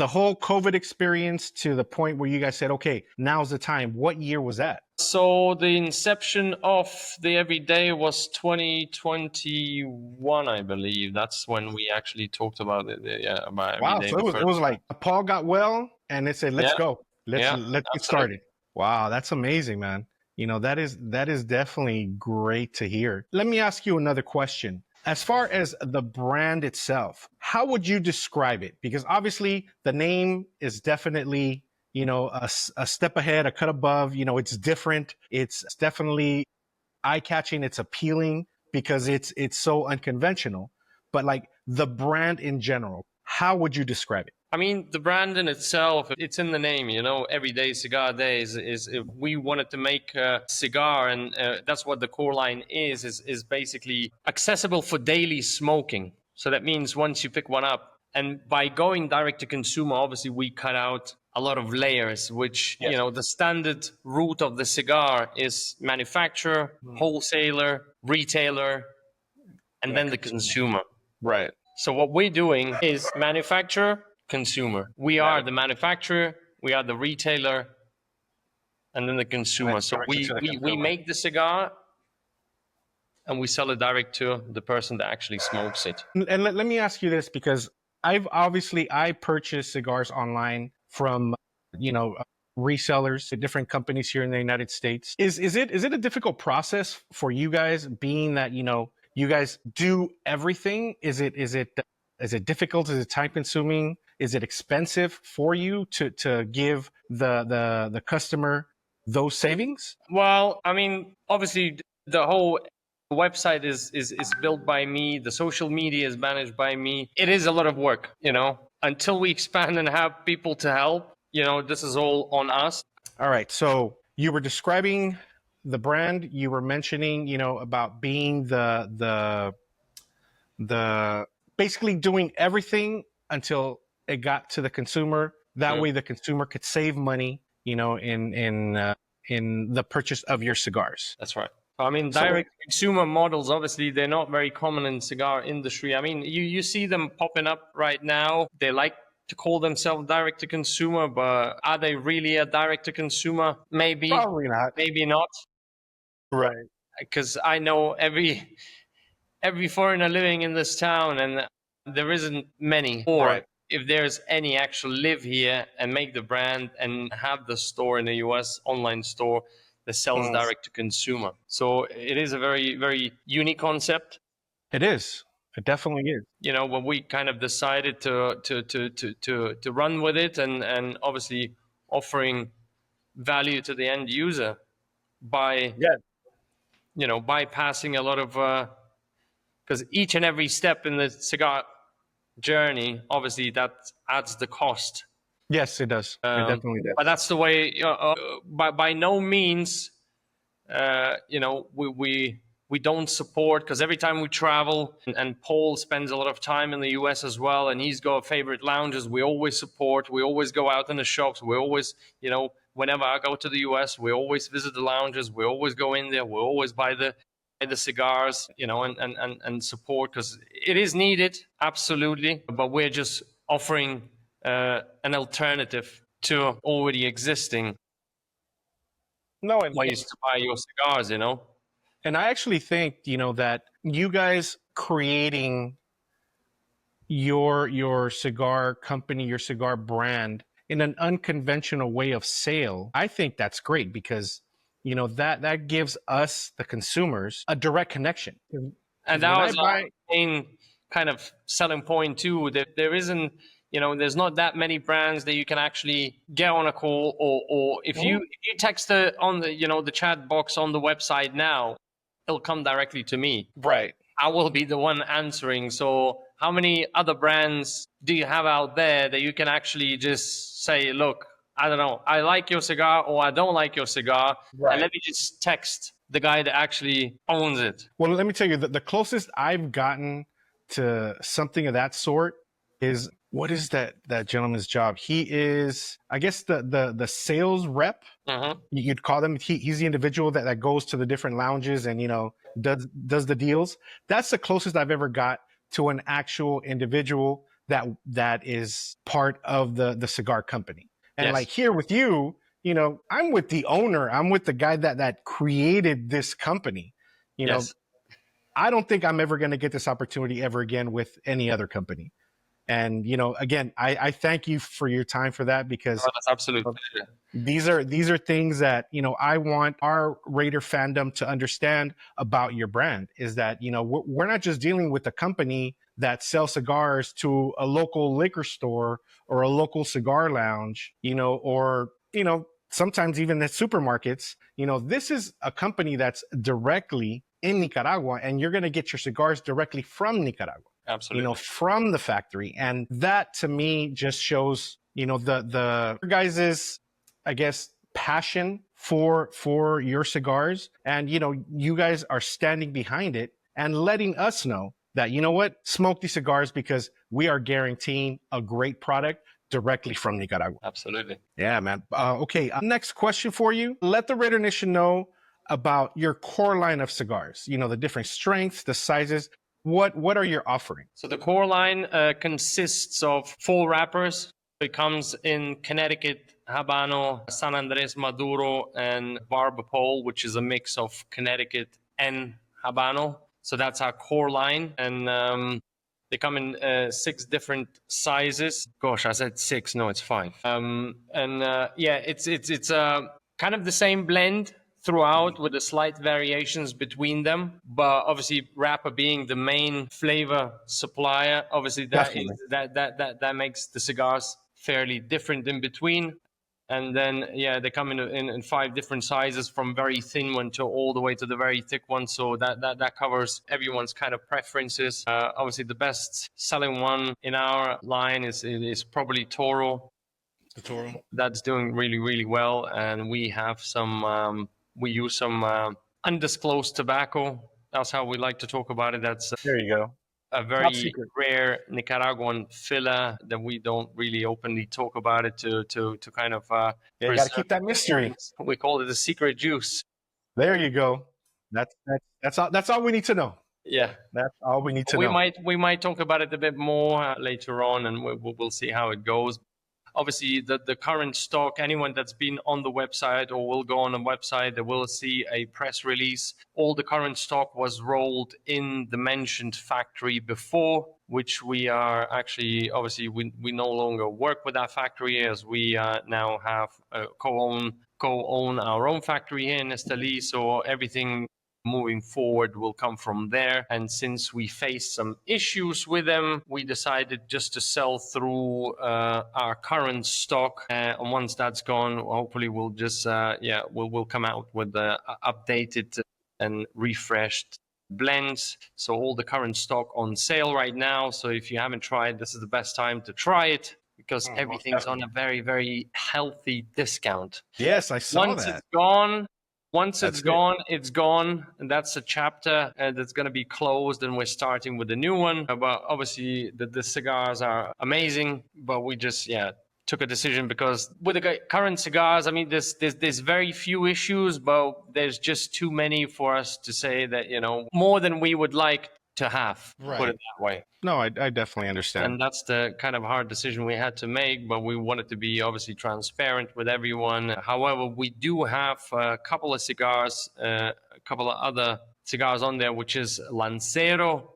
[SPEAKER 2] whole COVID experience to the point where you guys said, okay, now's the time. What year was that?
[SPEAKER 3] So the inception of the Everyday was 2021, I believe. That's when we actually talked about it. About
[SPEAKER 2] Wow,
[SPEAKER 3] Everyday.
[SPEAKER 2] so it was like Paul got well and they said, let's go. Let's get started. Wow, that's amazing, man. That is definitely great to hear. Let me ask you another question. As far as the brand itself, how would you describe it? Because obviously the name is definitely, a step ahead, a cut above. It's different. It's definitely eye-catching. It's appealing because it's so unconventional. But like the brand in general, how would you describe it?
[SPEAKER 3] I mean, the brand in itself, it's in the name, Everyday Cigar Days is we wanted to make a cigar, and that's what the core line is basically accessible for daily smoking. So that means once you pick one up, and by going direct to consumer, obviously we cut out a lot of layers, which, the standard route of the cigar is manufacturer, wholesaler, retailer, and then the consumer.
[SPEAKER 2] Right.
[SPEAKER 3] So what we're doing is manufacturer, consumer. We are the manufacturer, we are the retailer, and then the consumer. So we make the cigar and we sell it direct to the person that actually smokes it.
[SPEAKER 2] And let me ask you this, because I purchase cigars online from, resellers to different companies here in the United States. Is it a difficult process for you guys, being that you guys do everything? Is it difficult? Is it time consuming? Is it expensive for you to give the customer those savings?
[SPEAKER 3] Well, I mean, obviously, the whole website is built by me. The social media is managed by me. It is a lot of work, Until we expand and have people to help, this is all on us.
[SPEAKER 2] All right. So you were describing the brand. You were mentioning, about being the basically doing everything until it got to the consumer. That way, the consumer could save money, in the purchase of your cigars.
[SPEAKER 3] That's right. I mean, direct consumer models, obviously, they're not very common in cigar industry. I mean, you see them popping up right now. They like to call themselves direct to consumer, but are they really a direct to consumer? Maybe.
[SPEAKER 2] Probably not.
[SPEAKER 3] Maybe not.
[SPEAKER 2] Right.
[SPEAKER 3] Because I know every foreigner living in this town, and there isn't many. Or
[SPEAKER 2] Right.
[SPEAKER 3] if there's any actually live here and make the brand and have the store in the US, online store that sells direct to consumer. So it is a very, very unique concept.
[SPEAKER 2] It is. It definitely is.
[SPEAKER 3] When we kind of decided to run with it, and obviously offering value to the end user by bypassing a lot of because each and every step in the cigar journey, obviously that adds the cost.
[SPEAKER 2] Yes, it does. It definitely does.
[SPEAKER 3] But that's the way. By no means, we don't support, because every time we travel, and Paul spends a lot of time in the US as well, and he's got favorite lounges. We always support. We always go out in the shops. We always, whenever I go to the US, we always visit the lounges. We always go in there. We always buy the cigars, and support, because it is needed, absolutely. But we're just offering an alternative to already existing ways to buy your cigars,
[SPEAKER 2] And I actually think, that you guys creating your cigar company, your cigar brand in an unconventional way of sale, I think that's great, because that gives us, the consumers, a direct connection.
[SPEAKER 3] And that was our main kind of selling point too, that there isn't, there's not that many brands that you can actually get on a call, or if you text on the the chat box on the website now, it'll come directly to me.
[SPEAKER 2] Right.
[SPEAKER 3] I will be the one answering. So how many other brands do you have out there that you can actually just say, look, I don't know, I like your cigar, or I don't like your cigar, and let me just text the guy that actually owns it.
[SPEAKER 2] Well, let me tell you, the closest I've gotten to something of that sort is, what is that gentleman's job? He is, I guess, the sales rep. You'd call them. He's the individual that goes to the different lounges and does the deals. That's the closest I've ever got to an actual individual that is part of the cigar company. And like here with you, I'm with the owner. I'm with the guy that created this company. I don't think I'm ever going to get this opportunity ever again with any other company. And, again, I thank you for your time for that, because
[SPEAKER 3] that's absolutely
[SPEAKER 2] these are things that, I want our Raider fandom to understand about your brand, is that, we're not just dealing with a company that sells cigars to a local liquor store or a local cigar lounge, or, sometimes even at supermarkets. This is a company that's directly in Nicaragua, and you're going to get your cigars directly from Nicaragua.
[SPEAKER 3] Absolutely.
[SPEAKER 2] From the factory. And that to me just shows, the guys' I guess, passion for your cigars. And, you guys are standing behind it and letting us know that, smoke these cigars, because we are guaranteeing a great product directly from Nicaragua.
[SPEAKER 3] Absolutely.
[SPEAKER 2] Yeah, man. Okay. Next question for you. Let the Raider Nation know about your core line of cigars, the different strengths, the sizes. What are your offerings?
[SPEAKER 3] So the core line consists of 4 wrappers. It comes in Connecticut, Habano, San Andres Maduro, and Barber Pole, which is a mix of Connecticut and Habano. So that's our core line. And They come in 6 different sizes. Gosh, I said 6. No, it's 5. Yeah, it's kind of the same blend throughout with the slight variations between them. But obviously, wrapper being the main flavor supplier, obviously
[SPEAKER 2] Definitely.
[SPEAKER 3] that makes the cigars fairly different in between. And then, yeah, they come in 5 different sizes, from very thin one to all the way to the very thick one. So that covers everyone's kind of preferences. Obviously, the best selling one in our line is probably Toro.
[SPEAKER 2] The Toro.
[SPEAKER 3] That's doing really, really well. And we have we use some undisclosed tobacco. That's how we like to talk about it. That's
[SPEAKER 2] There you go.
[SPEAKER 3] a
[SPEAKER 2] Top
[SPEAKER 3] very
[SPEAKER 2] secret.
[SPEAKER 3] rare Nicaraguan filler that we don't really openly talk about it to kind of
[SPEAKER 2] Yeah, you got to
[SPEAKER 3] preserve.
[SPEAKER 2] keep that mystery.
[SPEAKER 3] We call it the secret juice.
[SPEAKER 2] There you go. That's all we need to know.
[SPEAKER 3] Yeah,
[SPEAKER 2] That's all we need to
[SPEAKER 3] we
[SPEAKER 2] know.
[SPEAKER 3] might talk about it a bit more later on, and we'll see how it goes. Obviously, the current stock, anyone that's been on the website or will go on the website, they will see a press release. All the current stock was rolled in the mentioned factory before, which we are actually, obviously, we no longer work with that factory, as we now have co-own our own factory here in Esteli. So everything moving forward will come from there. And since we faced some issues with them, we decided just to sell through our current stock. And once that's gone, hopefully we'll just we'll come out with the updated and refreshed blends. So all the current stock on sale right now. So if you haven't tried, this is the best time to try it, because everything's on a very, very healthy discount.
[SPEAKER 2] Yes, I saw
[SPEAKER 3] Once
[SPEAKER 2] that.
[SPEAKER 3] it's gone, once
[SPEAKER 2] That's
[SPEAKER 3] it's gone, it's gone. And that's a chapter that's going to be closed, and we're starting with a new one. But obviously, the cigars are amazing. But we just, took a decision, because with the current cigars, I mean, there's very few issues, but there's just too many for us to say that, more than we would like to have, put it that way.
[SPEAKER 2] No, I definitely understand.
[SPEAKER 3] And that's the kind of hard decision we had to make, but we wanted to be obviously transparent with everyone. However, we do have a couple of cigars, a couple of other cigars on there, which is Lancero.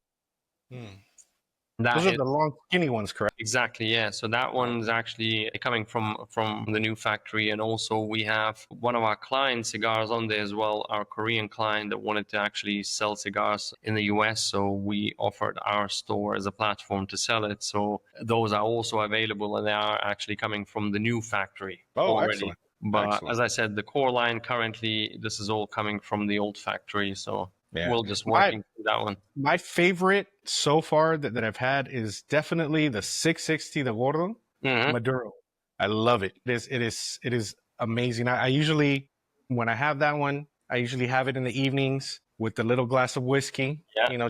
[SPEAKER 2] Those are the long, skinny ones, correct?
[SPEAKER 3] Exactly, yeah. So that one's actually coming from the new factory. And also we have one of our client cigars on there as well, our Korean client that wanted to actually sell cigars in the US. So we offered our store as a platform to sell it. So those are also available, and they are actually coming from the new factory already.
[SPEAKER 2] Excellent.
[SPEAKER 3] But
[SPEAKER 2] Excellent.
[SPEAKER 3] as I said, the core line currently, this is all coming from the old factory. So we'll just working through that one.
[SPEAKER 2] My favorite so far that I've had is definitely the 660, the Gordo Maduro. I love it. It is amazing. I usually, when I have that one, I usually have it in the evenings with a little glass of whiskey.
[SPEAKER 3] Yeah.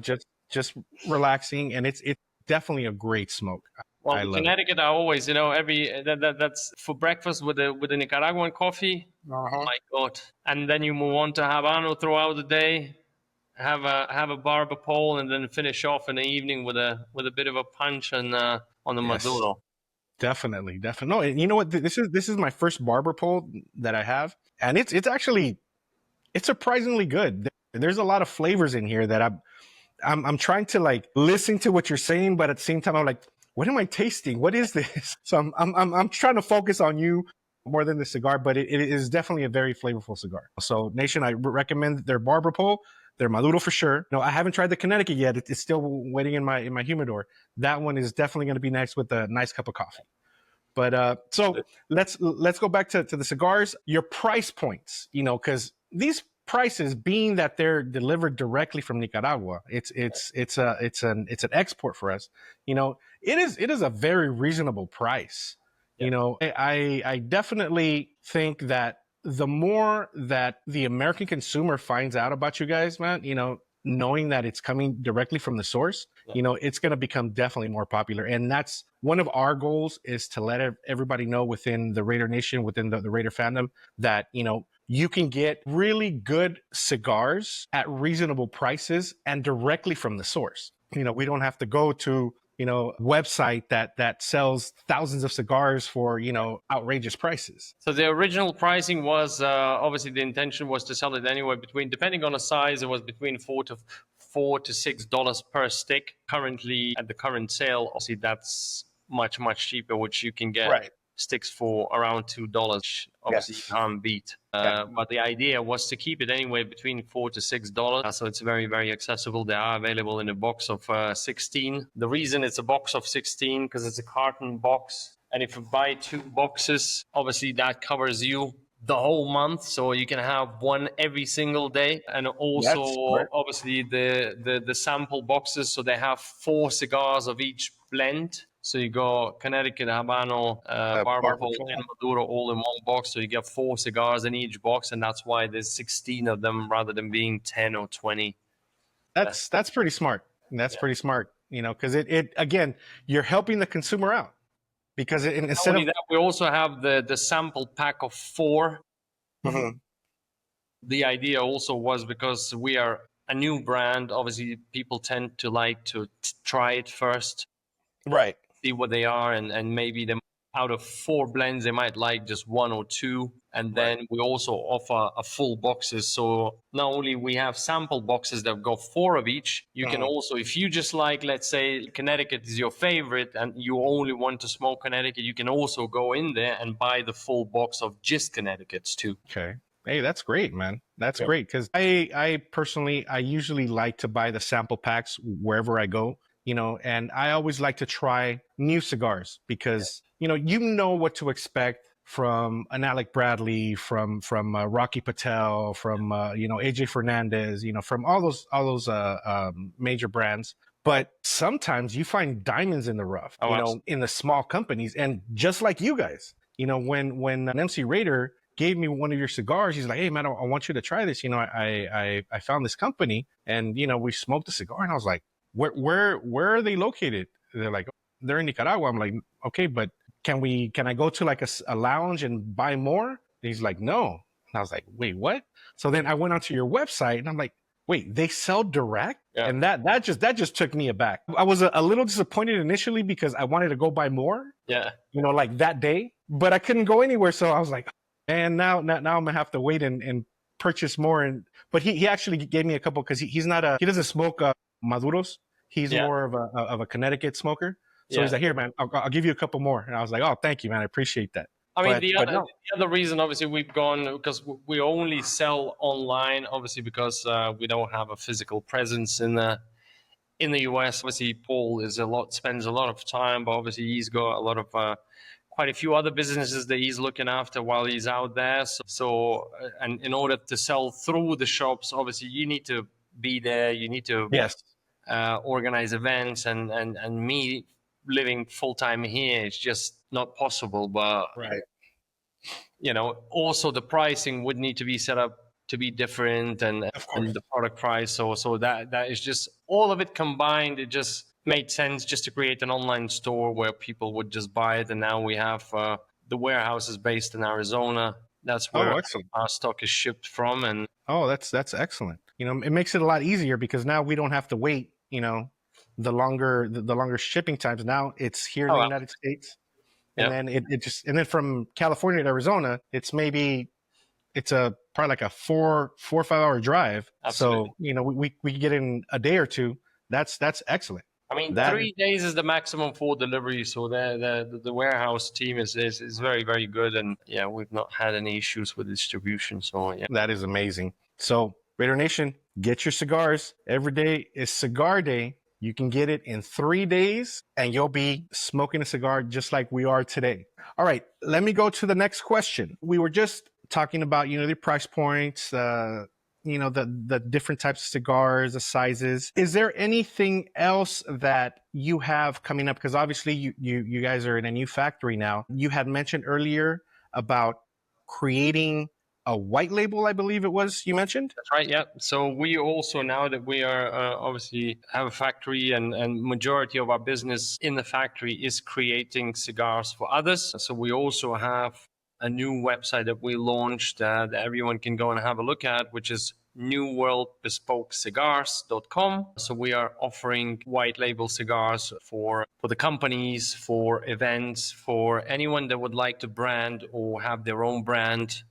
[SPEAKER 2] Just relaxing, and it's definitely a great smoke.
[SPEAKER 3] Well,
[SPEAKER 2] I
[SPEAKER 3] in
[SPEAKER 2] love
[SPEAKER 3] Connecticut, I always, that's for breakfast with the Nicaraguan coffee. Oh my God! And then you move on to Habano throughout the day. Have a barber pole, and then finish off in the evening with a bit of a punch and on the Maduro.
[SPEAKER 2] Definitely. No, and you know what? This is my first barber pole that I have, and it's surprisingly good. There's a lot of flavors in here that I'm trying to like listen to what you're saying, but at the same time I'm like, what am I tasting? What is this? So I'm trying to focus on you more than the cigar, but it is definitely a very flavorful cigar. So Nation, I recommend their barber pole. Their Maduro for sure. No, I haven't tried the Connecticut yet. It's still waiting in my humidor. That one is definitely going to be next with a nice cup of coffee. But so let's go back to the cigars. Your price points, because these prices, being that they're delivered directly from Nicaragua, it's an export for us. It is a very reasonable price. I definitely think that the more that the American consumer finds out about you guys, man, knowing that it's coming directly from the source, it's going to become definitely more popular. And that's one of our goals, is to let everybody know within the Raider Nation, within the Raider fandom, that, you can get really good cigars at reasonable prices and directly from the source. We don't have to go to website that sells thousands of cigars for, outrageous prices.
[SPEAKER 3] So the original pricing was, obviously the intention was to sell it anywhere between, depending on the size, it was between $4 to $6 per stick. Currently, at the current sale, obviously that's much, much cheaper, which you can get
[SPEAKER 2] Right.
[SPEAKER 3] sticks for around $2. Obviously,
[SPEAKER 2] Yes.
[SPEAKER 3] you can't beat. But the idea was to keep it anywhere between $4 to $6. So it's very, very accessible. They are available in a box of 16. The reason it's a box of 16 because it's a carton box. And if you buy 2 boxes, obviously that covers you the whole month, so you can have one every single day. And also
[SPEAKER 2] That's smart.
[SPEAKER 3] obviously the sample boxes, so they have 4 cigars of each blend. So you go Connecticut, Habano, Barber Pole, and Maduro all in one box. So you get 4 cigars in each box, and that's why there's 16 of them rather than being 10 or 20.
[SPEAKER 2] That's pretty smart. That's pretty smart, you know, because it again, you're helping the consumer out. Because instead of
[SPEAKER 3] that, we also have the sample pack of 4.
[SPEAKER 2] Mhm.
[SPEAKER 3] The idea also was because we are a new brand. Obviously, people tend to like to try it first,
[SPEAKER 2] Right.
[SPEAKER 3] see what they are, and maybe them out of 4 blends, they might like just 1 or 2. And then we also offer a full boxes. So not only we have sample boxes that got 4 of each, you can also, if you just like, let's say Connecticut is your favorite and you only want to smoke Connecticut, you can also go in there and buy the full box of just Connecticut's too.
[SPEAKER 2] Okay. Hey, that's great, man. That's great. Because I personally, I usually like to buy the sample packs wherever I go, you know, and I always like to try new cigars because, you know what to expect from an Alec Bradley, from Rocky Patel, from, AJ Fernandez, you know, from all those major brands. But sometimes you find diamonds in the rough,
[SPEAKER 3] Oh,
[SPEAKER 2] you know,
[SPEAKER 3] absolutely.
[SPEAKER 2] in the small companies. And just like you guys, you know, when an MC Raider gave me one of your cigars, he's like, "Hey man, I want you to try this. You know, I found this company, and you know, we smoked the cigar." And I was like, "Where are they located?" They're like, "They're in Nicaragua." I'm like, "Okay, but can I go to like a lounge and buy more?" And he's like, "No." And I was like, "Wait, what?" So then I went onto your website, and I'm like, "Wait, they sell direct?"
[SPEAKER 3] Yeah.
[SPEAKER 2] And that just took me aback. I was a little disappointed initially because I wanted to go buy more,
[SPEAKER 3] Yeah.
[SPEAKER 2] you know, like that day, but I couldn't go anywhere. So I was like, and now I'm gonna have to wait and purchase more. But he actually gave me a couple because he doesn't smoke Maduros. He's
[SPEAKER 3] Yeah.
[SPEAKER 2] more of a Connecticut smoker. So he's
[SPEAKER 3] Yeah.
[SPEAKER 2] like, "Here, man, I'll give you a couple more." And I was like, "Oh, thank you, man. I appreciate that."
[SPEAKER 3] I mean,
[SPEAKER 2] But no,
[SPEAKER 3] the other reason, obviously, we've gone because we only sell online, obviously, because we don't have a physical presence in the US. Obviously, Paul spends a lot of time, but obviously he's got a lot of quite a few other businesses that he's looking after while he's out there. And in order to sell through the shops, obviously you need to be there. You need to
[SPEAKER 2] yes,
[SPEAKER 3] organize events, and me living full time here, it's just not possible. But
[SPEAKER 2] right,
[SPEAKER 3] you know, also the pricing would need to be set up to be different, and
[SPEAKER 2] of course.
[SPEAKER 3] the product price. So that is just all of it combined. It just made sense just to create an online store where people would just buy it. And now we have the warehouse is based in Arizona. That's where
[SPEAKER 2] Oh, excellent.
[SPEAKER 3] our stock is shipped from. And
[SPEAKER 2] Oh, that's excellent. You know, it makes it a lot easier because now we don't have to wait. You know, the longer shipping times. Now it's here in the United States, and
[SPEAKER 3] yeah,
[SPEAKER 2] then and then from California to Arizona, it's probably like a 4 or 5 hour drive.
[SPEAKER 3] absolutely.
[SPEAKER 2] So you know, we get in a day or two. That's excellent.
[SPEAKER 3] I mean,
[SPEAKER 2] That
[SPEAKER 3] 3 days is the maximum for delivery. So the warehouse team is very, very good. And yeah, we've not had any issues with distribution. So yeah.
[SPEAKER 2] that is amazing. So Raider Nation, get your cigars. Every day is cigar day. You can get it in 3 days and you'll be smoking a cigar just like we are today. All right, let me go to the next question. We were just talking about, you know, the price points, you know, the different types of cigars, the sizes. Is there anything else that you have coming up? Because obviously you guys are in a new factory now. You had mentioned earlier about creating a white label, I believe it was you mentioned.
[SPEAKER 3] That's right. Yeah. So we also, now that we are obviously have a factory, and majority of our business in the factory is creating cigars for others. So we also have a new website that we launched that everyone can go and have a look at, which is newworldbespokecigars.com. So we are offering white label cigars for the companies, for events, for anyone that would like to brand or have their own brand,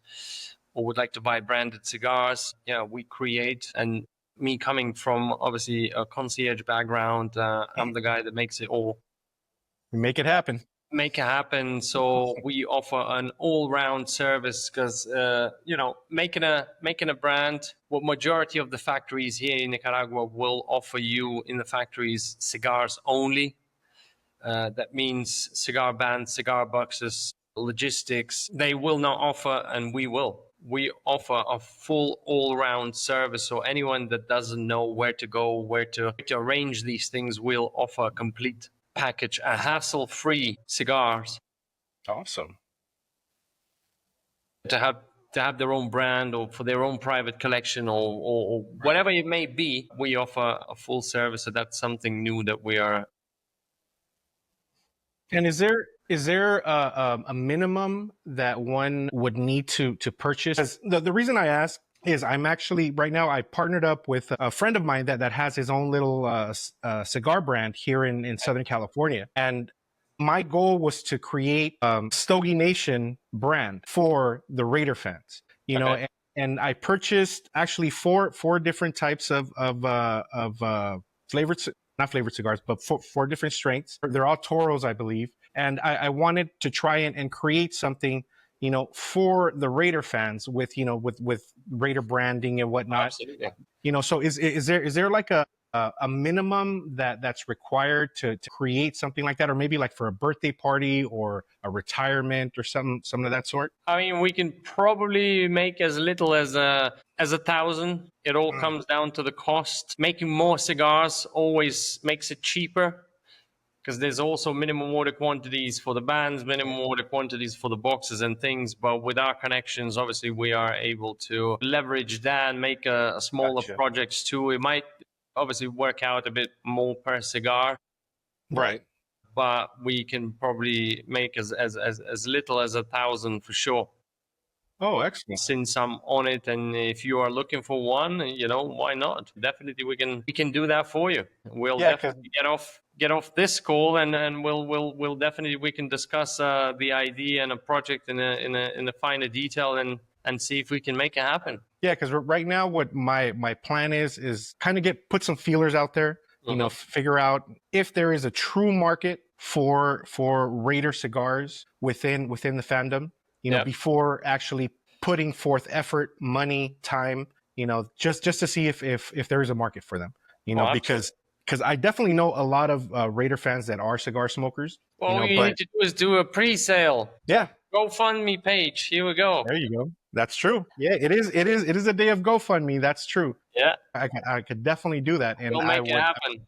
[SPEAKER 3] or would like to buy branded cigars. Yeah, we create and Me coming from obviously a concierge background, I'm the guy that makes it all
[SPEAKER 2] Make it happen.
[SPEAKER 3] make it happen. So we offer an all-round service because making a brand. What majority of the factories here in Nicaragua will offer you in the factories cigars only. That means cigar bands, cigar boxes, logistics. They will not offer, and we will. We offer a full all-round service. So anyone that doesn't know where to go, where to arrange these things, we'll offer a complete package, a hassle-free cigars
[SPEAKER 2] Awesome.
[SPEAKER 3] to have their own brand or for their own private collection or whatever it may be. We offer a full service. So that's something new that we are.
[SPEAKER 2] And is there a minimum that one would need to purchase? 'Cause the reason I ask is I'm actually right now I partnered up with a friend of mine that has his own little cigar brand here in Southern California, and my goal was to create Stogie Nation brand for the Raider fans. You know,
[SPEAKER 3] Okay.
[SPEAKER 2] and I purchased actually four different types of flavored not flavored cigars, but four different strengths. They're all Toros, I believe. And I wanted to try and create something, you know, for the Raider fans with, you know, with Raider branding and whatnot.
[SPEAKER 3] Absolutely.
[SPEAKER 2] You know, so is there like a minimum that's required to create something like that, or maybe like for a birthday party or a retirement or something of that sort?
[SPEAKER 3] I mean, we can probably make as little as 1,000. It all comes down to the cost. Making more cigars always makes it cheaper because there's also minimum order quantities for the bands, minimum order quantities for the boxes and things. But with our connections, obviously, we are able to leverage that and make a smaller
[SPEAKER 2] Gotcha.
[SPEAKER 3] projects too. It might obviously work out a bit more per cigar,
[SPEAKER 2] Right.
[SPEAKER 3] but we can probably make as little as 1,000 for sure.
[SPEAKER 2] Oh, excellent.
[SPEAKER 3] Since I'm on it, and if you are looking for one, you know, why not? Definitely, we can do that for you. We'll
[SPEAKER 2] Yeah, 'cause-
[SPEAKER 3] definitely get off this call, and we'll definitely we can discuss the idea and a project in a finer detail and see if we can make it happen.
[SPEAKER 2] Yeah, because right now, what my plan is kind of put some feelers out there. You know, figure out if there is a true market for Raider cigars within the fandom. You know,
[SPEAKER 3] Yeah.
[SPEAKER 2] before actually putting forth effort, money, time. You know, just to see if there is a market for them. You know,
[SPEAKER 3] Oh,
[SPEAKER 2] because I definitely know a lot of Raider fans that are cigar smokers.
[SPEAKER 3] All
[SPEAKER 2] you know,
[SPEAKER 3] you
[SPEAKER 2] but
[SPEAKER 3] need to do is do a pre-sale.
[SPEAKER 2] yeah,
[SPEAKER 3] GoFundMe page. Here we go.
[SPEAKER 2] there you go. That's true. Yeah, it is a day of GoFundMe. That's true.
[SPEAKER 3] Yeah,
[SPEAKER 2] I could definitely do that, and
[SPEAKER 3] we'll make it happen.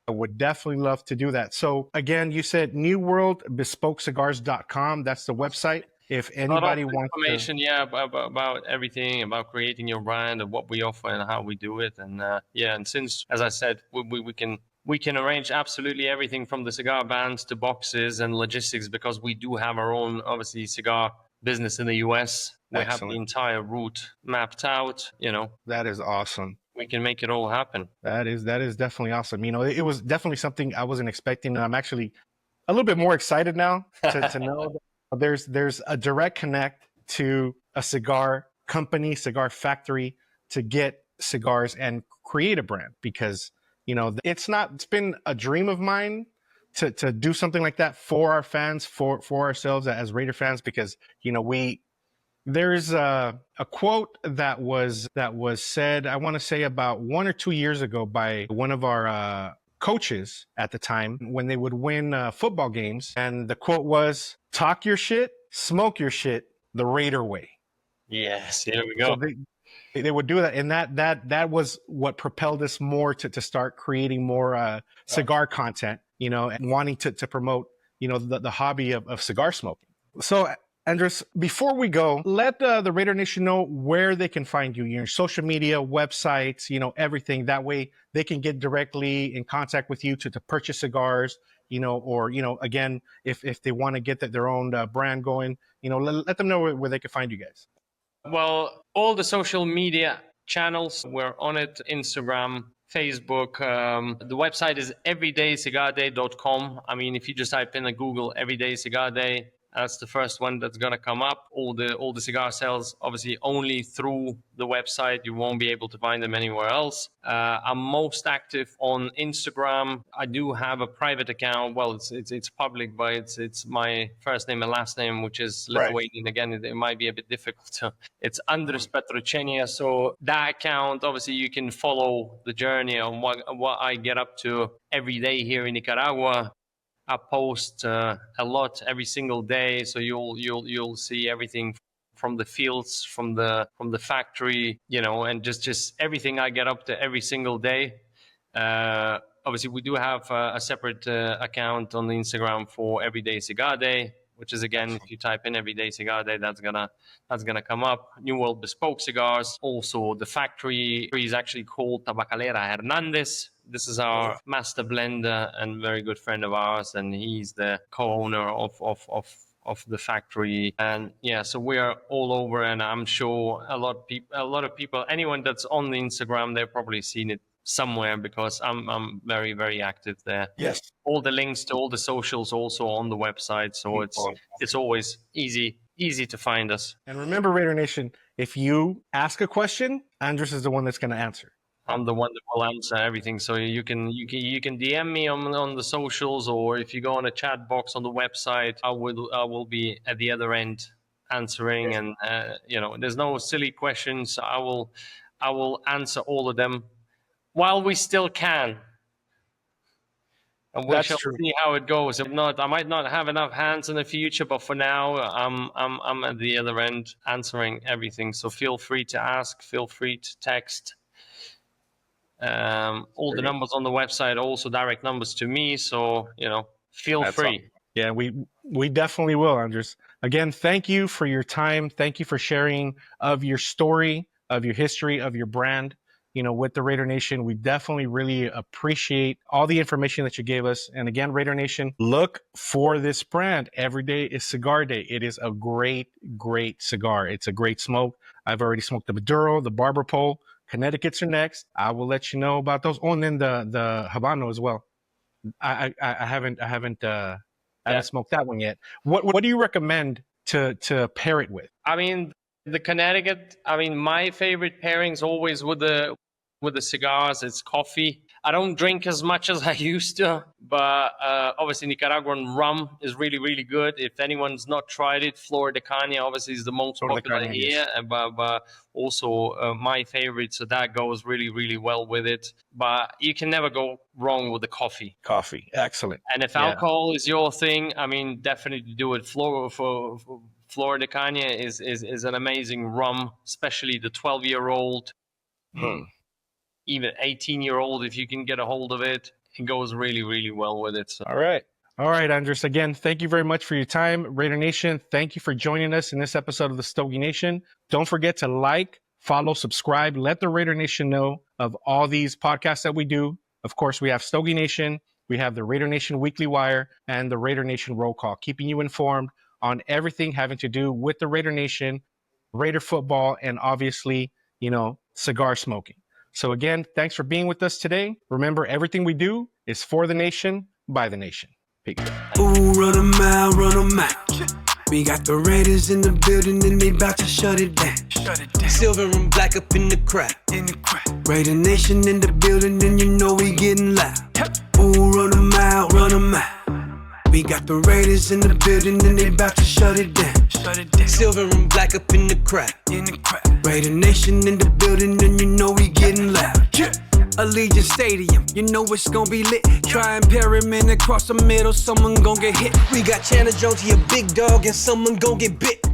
[SPEAKER 2] I would definitely love to do that. So again, you said newworldbespokecigars.com. That's the website. If
[SPEAKER 3] A lot of
[SPEAKER 2] anybody wants
[SPEAKER 3] information, yeah, about everything, about creating your brand and what we offer and how we do it, and and since, as I said, we can arrange absolutely everything from the cigar bands to boxes and logistics because we do have our own obviously cigar business in the US. We have the entire route mapped out. You know,
[SPEAKER 2] that is awesome.
[SPEAKER 3] we can make it all happen.
[SPEAKER 2] That is definitely awesome. You know, it was definitely something I wasn't expecting, and I'm actually a little bit more excited now to know that there's a direct connect to a cigar company, cigar factory to get cigars and create a brand, because you know it's been a dream of mine to do something like that for our fans, for ourselves as Raider fans, because you know there's a quote that was said, I want to say about 1 or 2 years ago, by one of our coaches at the time when they would win football games. And the quote was, "Talk your shit, smoke your shit, the Raider way."
[SPEAKER 3] Yes, here we go.
[SPEAKER 2] So they would do that. And that was what propelled us more to start creating more cigar content, you know, and wanting to promote, you know, the hobby of cigar smoking. So Andreas, before we go, let the Raider Nation know where they can find you, your social media, websites, you know, everything. That way they can get directly in contact with you to purchase cigars, you know, or, you know, again, if they want to get their own brand going, you know, let them know where they can find you guys.
[SPEAKER 3] Well, all the social media channels, we're on it, Instagram, Facebook. The website is everydaycigarday.com. I mean, if you just type in a Google Everyday Cigar Day, That's the first one that's gonna come up. All the cigar sales, obviously, only through the website. You won't be able to find them anywhere else. I'm most active on Instagram. I do have a private account. Well, it's public, but it's my first name and last name, which is Lithuanian. Right. Again, it might be a bit difficult. It's Andreas Petrocenia. So that account, obviously, you can follow the journey on what I get up to every day here in Nicaragua. I post a lot every single day, so you'll see everything from the fields, from the factory, and just everything I get up to every single day. Obviously, we do have a separate account on the Instagram for Everyday Cigar Day, which is, again, if you type in Everyday Cigar Day, that's gonna come up. New World Bespoke Cigars. Also, the factory is actually called Tabacalera Hernandez. This is our master blender and very good friend of ours, and he's the co-owner of the factory. And yeah, so we are all over, and I'm sure a lot of people, anyone that's on the Instagram, they've probably seen it somewhere, because I'm very, very active there.
[SPEAKER 2] Yes.
[SPEAKER 3] All the links to all the socials also on the website, so it's always easy to find us.
[SPEAKER 2] And remember, Raider Nation, if you ask a question, Andres is the one that's going to answer.
[SPEAKER 3] I'm the one that will answer everything. So you can DM me on the socials, or if you go on a chat box on the website, I will be at the other end answering. And there's no silly questions. I will answer all of them while we still can. And we shall see how it goes. If not, I might not have enough hands in the future, but for now, I'm at the other end answering everything. So feel free to ask. Feel free to text. All the numbers on the website are also direct numbers to me, so feel free.
[SPEAKER 2] Awesome. Yeah, we definitely will, Andres. Again, thank you for your time. Thank you for sharing of your story, of your history, of your brand, with the Raider Nation. We definitely really appreciate all the information that you gave us. And again, Raider Nation, look for this brand. Every Day is Cigar Day. It is a great, great cigar. It's a great smoke. I've already smoked the Maduro, the Barber Pole. Connecticut's are next. I will let you know about those. Oh, and then the Habano as well. I haven't smoked that one yet. What do you recommend to pair it with?
[SPEAKER 3] I mean, the Connecticut. I mean, my favorite pairings always with the cigars. It's coffee. I don't drink as much as I used to, but obviously Nicaraguan rum is really, really good. If anyone's not tried it, Flor de Caña obviously is the most popular here, but also my favorite, so that goes really, really well with it. But you can never go wrong with the coffee.
[SPEAKER 2] Coffee, excellent.
[SPEAKER 3] And if alcohol is your thing, I mean, definitely do it. Flor de Caña is an amazing rum, especially the 12-year-old. Even 18-year-old, if you can get a hold of it, it goes really, really well with it. So.
[SPEAKER 2] All right, Andres. Again, thank you very much for your time. Raider Nation, thank you for joining us in this episode of the Stogie Nation. Don't forget to like, follow, subscribe. Let the Raider Nation know of all these podcasts that we do. Of course, we have Stogie Nation, we have the Raider Nation Weekly Wire, and the Raider Nation Roll Call, keeping you informed on everything having to do with the Raider Nation, Raider football, and obviously, cigar smoking. So again, thanks for being with us today. Remember, everything we do is for the nation, by the nation. Peace.
[SPEAKER 1] Ooh, run 'em out, run 'em out. We got the Raiders in the building and they about to shut it down. Silver and black up in the crowd. Raider Nation in the building and we getting loud. Ooh, run 'em out, run 'em out. We got the Raiders in the building and they about to shut it down. Silver and black up in the crowd. Raider Nation in the building and we getting loud. Allegiant Stadium, it's gonna be lit. Try and pair him in across the middle, someone gonna get hit. We got Chandler Jones, he a big dog, and someone gonna get bit.